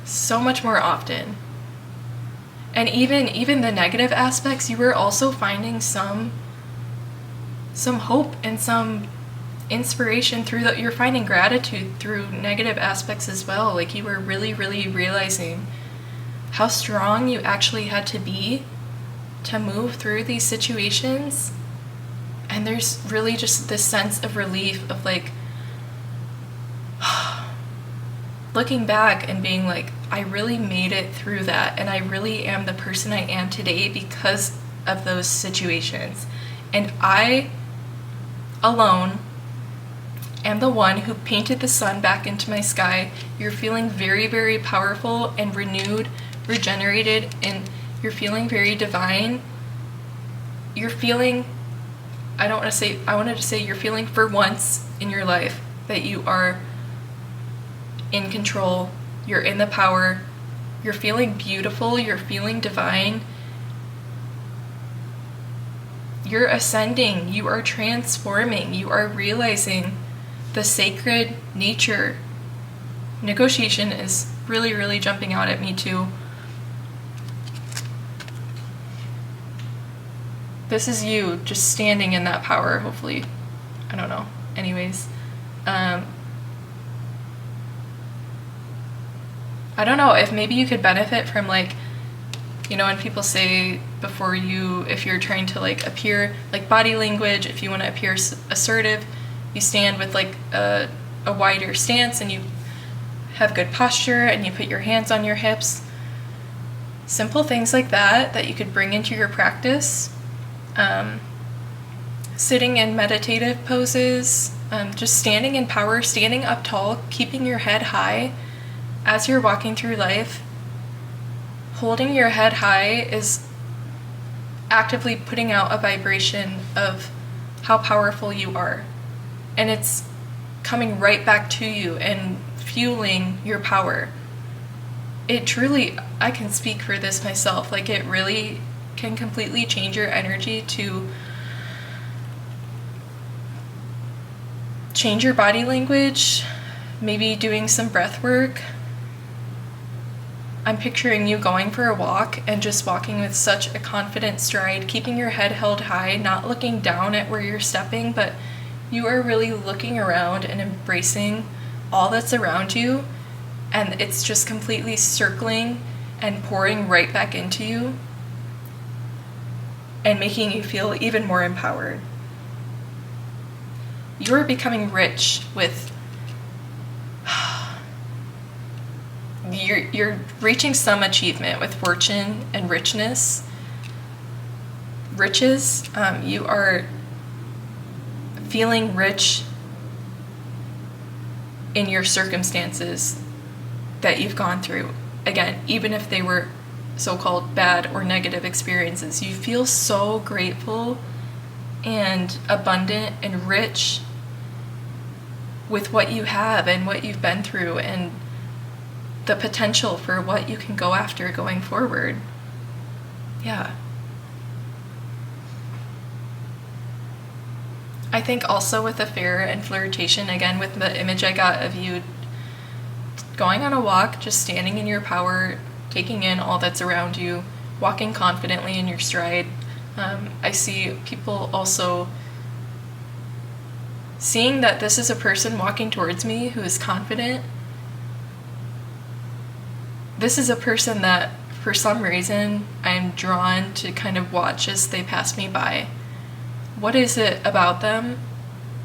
S1: so much more often. And even the negative aspects, you were also finding some hope and some inspiration through that. You're finding gratitude through negative aspects as well. Like, you were really, really realizing how strong you actually had to be to move through these situations. And there's really just this sense of relief of like looking back and being like, I really made it through that, and I really am the person I am today because of those situations. And I alone am the one who painted the sun back into my sky. You're feeling very, very powerful and renewed, regenerated, and you're feeling very divine. You're feeling, I wanted to say you're feeling for once in your life that you are in control, you're in the power, you're feeling beautiful, you're feeling divine, you're ascending, you are transforming, you are realizing the sacred nature. Negotiation is really, really jumping out at me too. This is you just standing in that power, hopefully. I don't know. Anyways, I don't know if maybe you could benefit from, like, you know, when people say before you, if you're trying to like appear, like body language, if you want to appear assertive, you stand with like a wider stance and you have good posture and you put your hands on your hips. Simple things like that you could bring into your practice. Sitting in meditative poses, just standing in power, standing up tall, keeping your head high as you're walking through life. Holding your head high is actively putting out a vibration of how powerful you are. And it's coming right back to you and fueling your power. It truly, I can speak for this myself, like it really can completely change your energy to change your body language, maybe doing some breath work. I'm picturing you going for a walk and just walking with such a confident stride, keeping your head held high, not looking down at where you're stepping, but you are really looking around and embracing all that's around you, and it's just completely circling and pouring right back into you and making you feel even more empowered. You're becoming rich with You're reaching some achievement with fortune and riches. You are feeling rich in your circumstances that you've gone through. Again, even if they were so-called bad or negative experiences, you feel so grateful and abundant and rich with what you have and what you've been through and the potential for what you can go after going forward. Yeah. I think also with affair and flirtation, again, with the image I got of you going on a walk, just standing in your power, taking in all that's around you, walking confidently in your stride. I see people also seeing that this is a person walking towards me who is confident. This is a person that, for some reason, I'm drawn to kind of watch as they pass me by. What is it about them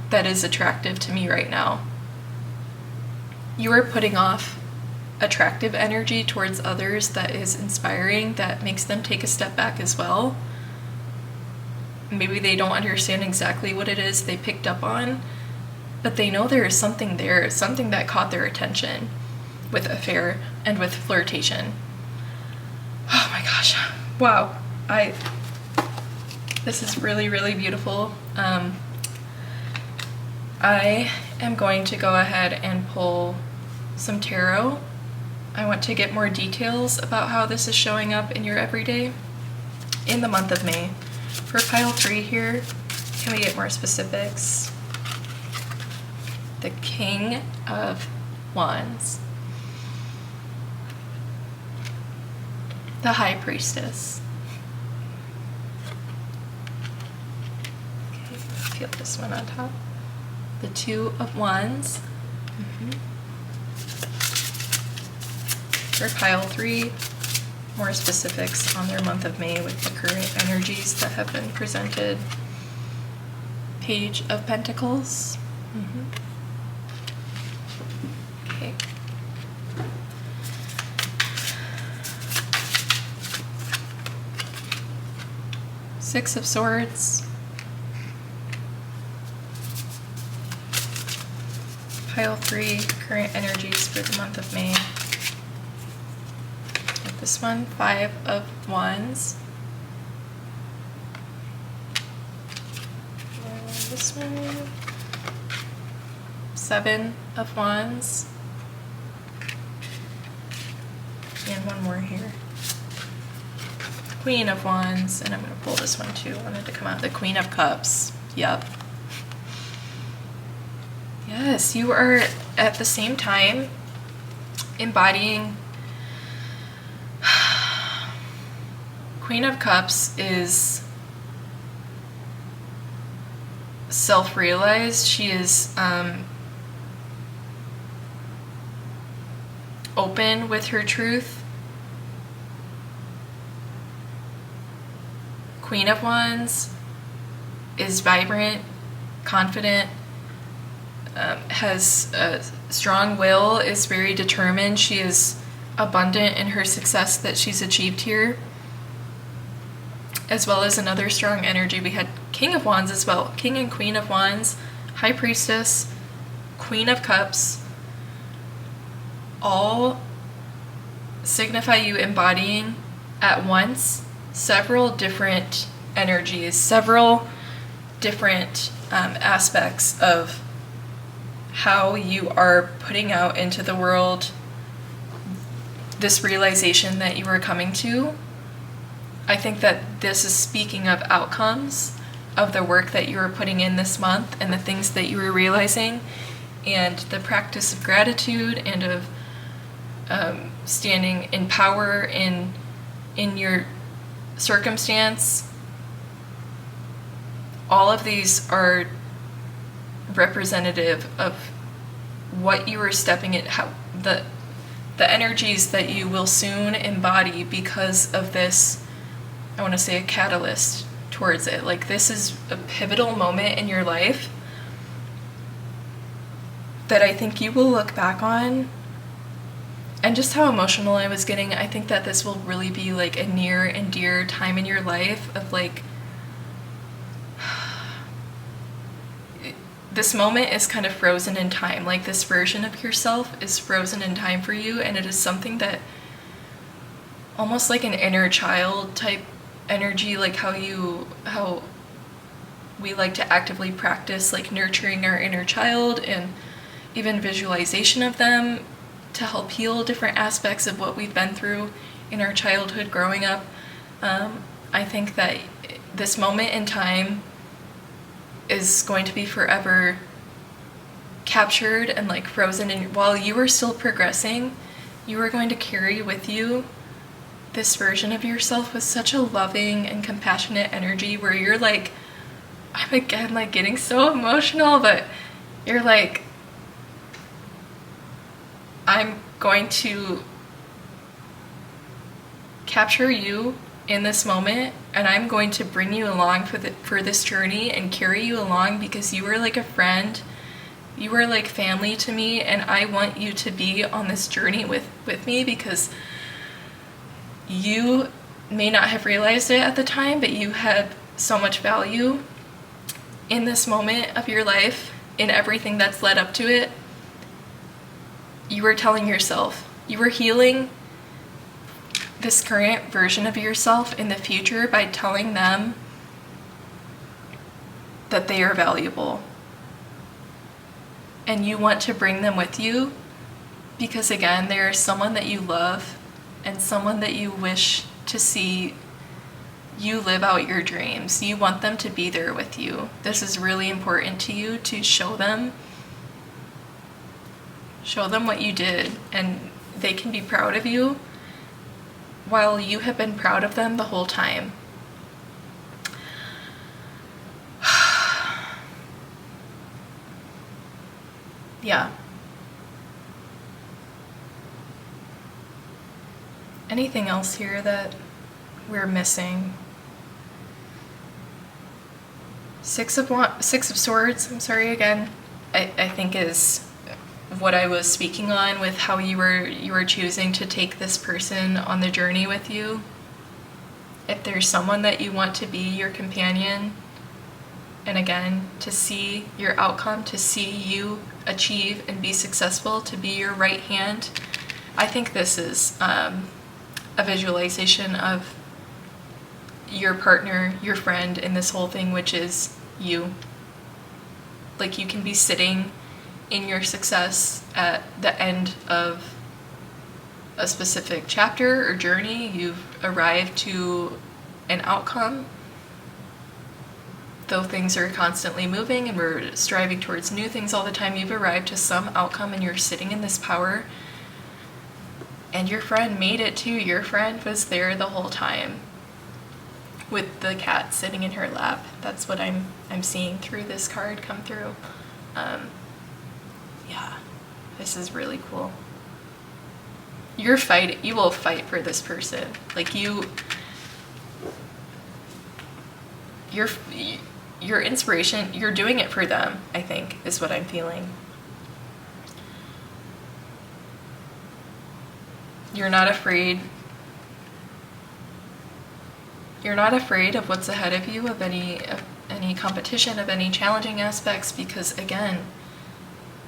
S1: that is attractive to me right now? You are putting off attractive energy towards others that is inspiring, that makes them take a step back as well. Maybe they don't understand exactly what it is they picked up on, but they know there is something there, something that caught their attention with affair and with flirtation. Oh my gosh. Wow. This is really, really beautiful. I am going to go ahead and pull some tarot. I want to get more details about how this is showing up in your everyday in the month of May. For pile 3 here, can we get more specifics? The King of Wands. The High Priestess. Okay, feel this one on top. The Two of Wands. For pile 3, more specifics on their month of May with the current energies that have been presented. Page of Pentacles. Okay. Six of Swords. Pile 3, current energies for the month of May. With this one, Five of Wands. And this one, Seven of Wands. And one more here. Queen of Wands, and I'm going to pull this one too. I wanted to come out the Queen of Cups. Yup. Yes, you are at the same time embodying. Queen of Cups is self-realized. She is open with her truth. Queen of Wands is vibrant, confident, has a strong will, is very determined. She is abundant in her success that she's achieved here. As well as another strong energy, we had King of Wands as well. King and Queen of Wands, High Priestess, Queen of Cups, all signify you embodying at once several different energies, several different aspects of how you are putting out into the world this realization that you are coming to. I think that this is speaking of outcomes of the work that you are putting in this month and the things that you are realizing, and the practice of gratitude and of standing in power in your circumstance. All of these are representative of what you are stepping in, how the energies that you will soon embody because of this. I want to say a catalyst towards it. Like, this is a pivotal moment in your life that I think you will look back on. And just how emotional I was getting, I think that this will really be like a near and dear time in your life of like, this moment is kind of frozen in time. Like, this version of yourself is frozen in time for you, and it is something that almost like an inner child type energy, like how we like to actively practice like nurturing our inner child and even visualization of them to help heal different aspects of what we've been through in our childhood growing up. I think that this moment in time is going to be forever captured and like frozen, and while you are still progressing, you are going to carry with you this version of yourself with such a loving and compassionate energy where you're like, I'm again like getting so emotional, but you're like, I'm going to capture you in this moment, and I'm going to bring you along for this journey and carry you along because you are like a friend, you are like family to me, and I want you to be on this journey with me because you may not have realized it at the time, but you had so much value in this moment of your life, in everything that's led up to it. You were telling yourself, you were healing this current version of yourself in the future by telling them that they are valuable. And you want to bring them with you Because again, there's someone that you love and someone that you wish to see you live out your dreams. You want them to be there with you. This is really important to you to show them what you did, and they can be proud of you while you have been proud of them the whole time. Yeah. Anything else here that we're missing? Six of Swords, I'm sorry again, I think is what I was speaking on with how you were choosing to take this person on the journey with you. If there's someone that you want to be your companion, and again, to see your outcome, to see you achieve and be successful, to be your right hand, I think this is a visualization of your partner, your friend in this whole thing, which is you. Like, you can be sitting in your success at the end of a specific chapter or journey. You've arrived to an outcome. Though things are constantly moving and we're striving towards new things all the time, you've arrived to some outcome and you're sitting in this power. And your friend made it too. Your friend was there the whole time with the cat sitting in her lap. That's what I'm seeing through this card come through. Yeah, this is really cool. You will fight for this person. Like, your inspiration, you're doing it for them, I think, is what I'm feeling. You're not afraid. You're not afraid of what's ahead of you, of any competition, of any challenging aspects, because again,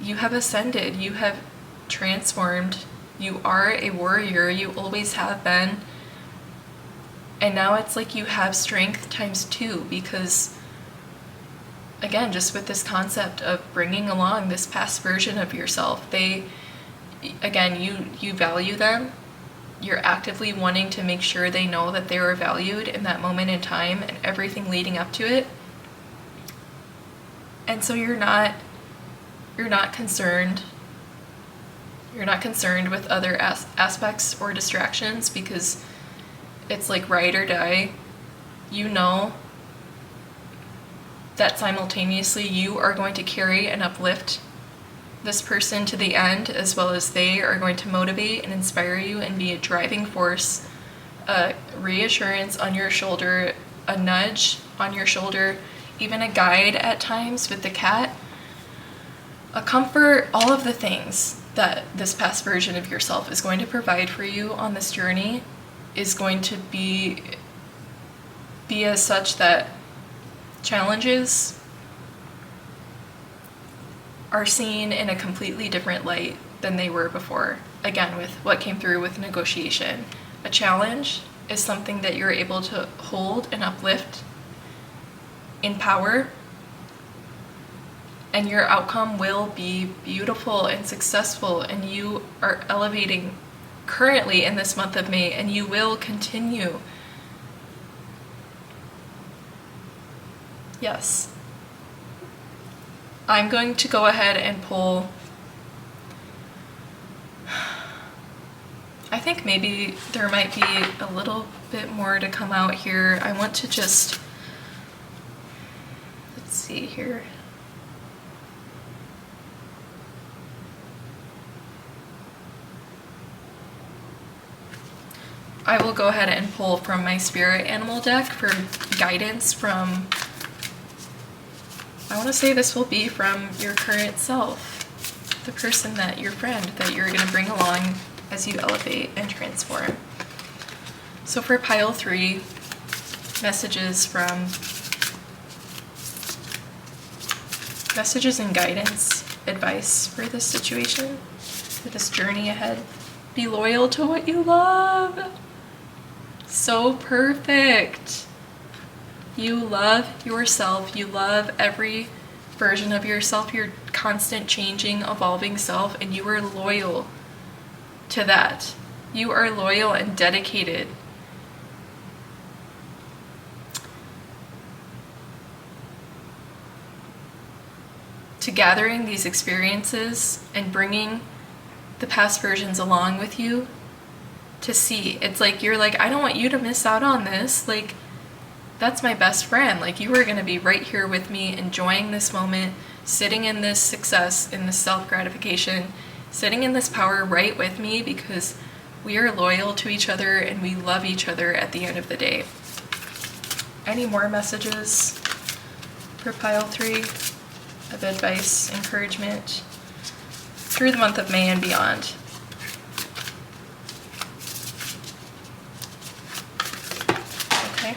S1: you have ascended, you have transformed, you are a warrior, you always have been. And now it's like you have strength times 2, because again, just with this concept of bringing along this past version of yourself, you value them. You're actively wanting to make sure they know that they were valued in that moment in time and everything leading up to it. And so you're not concerned. You're not concerned with other aspects or distractions, because it's like ride or die. You know that simultaneously you are going to carry and uplift this person to the end, as well as they are going to motivate and inspire you and be a driving force, a reassurance on your shoulder, a nudge on your shoulder, even a guide at times with the cat, a comfort, all of the things that this past version of yourself is going to provide for you on this journey is going to be as such that challenges are seen in a completely different light than they were before. Again, with what came through with negotiation. A challenge is something that you're able to hold and uplift in power, and your outcome will be beautiful and successful, and you are elevating currently in this month of May, and you will continue. Yes. I'm going to go ahead and pull, I think maybe there might be a little bit more to come out here. I want to just, let's see here. I will go ahead and pull from my spirit animal deck for guidance from, I want to say this will be from your current self, the person that, your friend, that you're going to bring along as you elevate and transform. So for pile 3, messages and guidance, advice for this situation, for this journey ahead. Be loyal to what you love. So perfect. You love yourself. You love every version of yourself, your constant changing, evolving self, and you are loyal to that. You are loyal and dedicated. To gathering these experiences and bringing the past versions along with you to see. It's like you're like, I don't want you to miss out on this. Like, that's my best friend. Like, you are going to be right here with me, enjoying this moment, sitting in this success, in this self-gratification, sitting in this power right with me, because we are loyal to each other and we love each other at the end of the day. Any more messages for pile 3 of advice, encouragement through the month of May and beyond? Okay.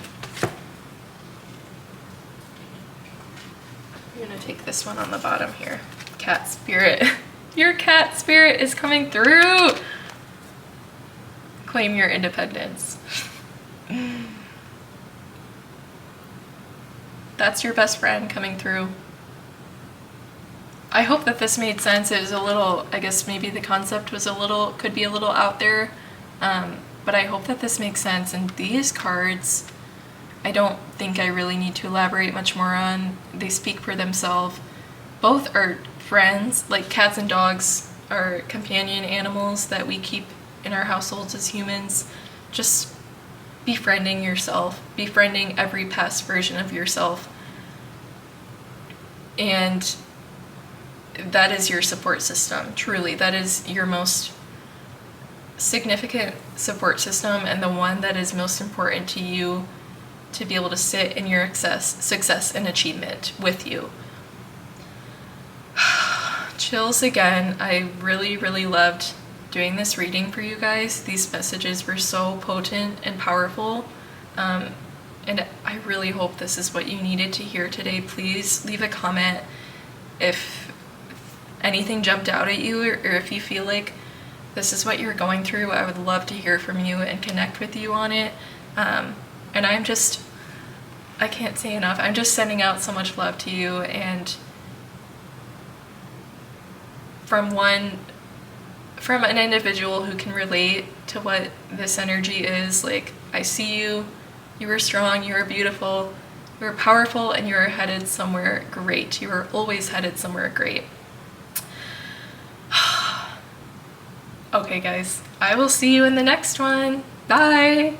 S1: I'm gonna take this one on the bottom here. Cat spirit. Your cat spirit is coming through. Claim your independence. That's your best friend coming through. I hope that this made sense. It was a little, I guess maybe the concept was could be a little out there, but I hope that this makes sense. And these cards, I don't think I really need to elaborate much more on. They speak for themselves. Both are friends, like cats and dogs are companion animals that we keep in our households as humans. Just befriending yourself, befriending every past version of yourself. And that is your support system, truly. That is your most significant support system, and the one that is most important to you to be able to sit in your success and achievement with you. Chills again. I really, really loved doing this reading for you guys. These messages were so potent and powerful. And I really hope this is what you needed to hear today. Please leave a comment if anything jumped out at you, or if you feel like this is what you're going through. I would love to hear from you and connect with you on it. And I can't say enough. I'm just sending out so much love to you, and from an individual who can relate to what this energy is. Like, I see you. You are strong, you are beautiful, you are powerful, and you are headed somewhere great. You are always headed somewhere great. Okay, guys, I will see you in the next one. Bye!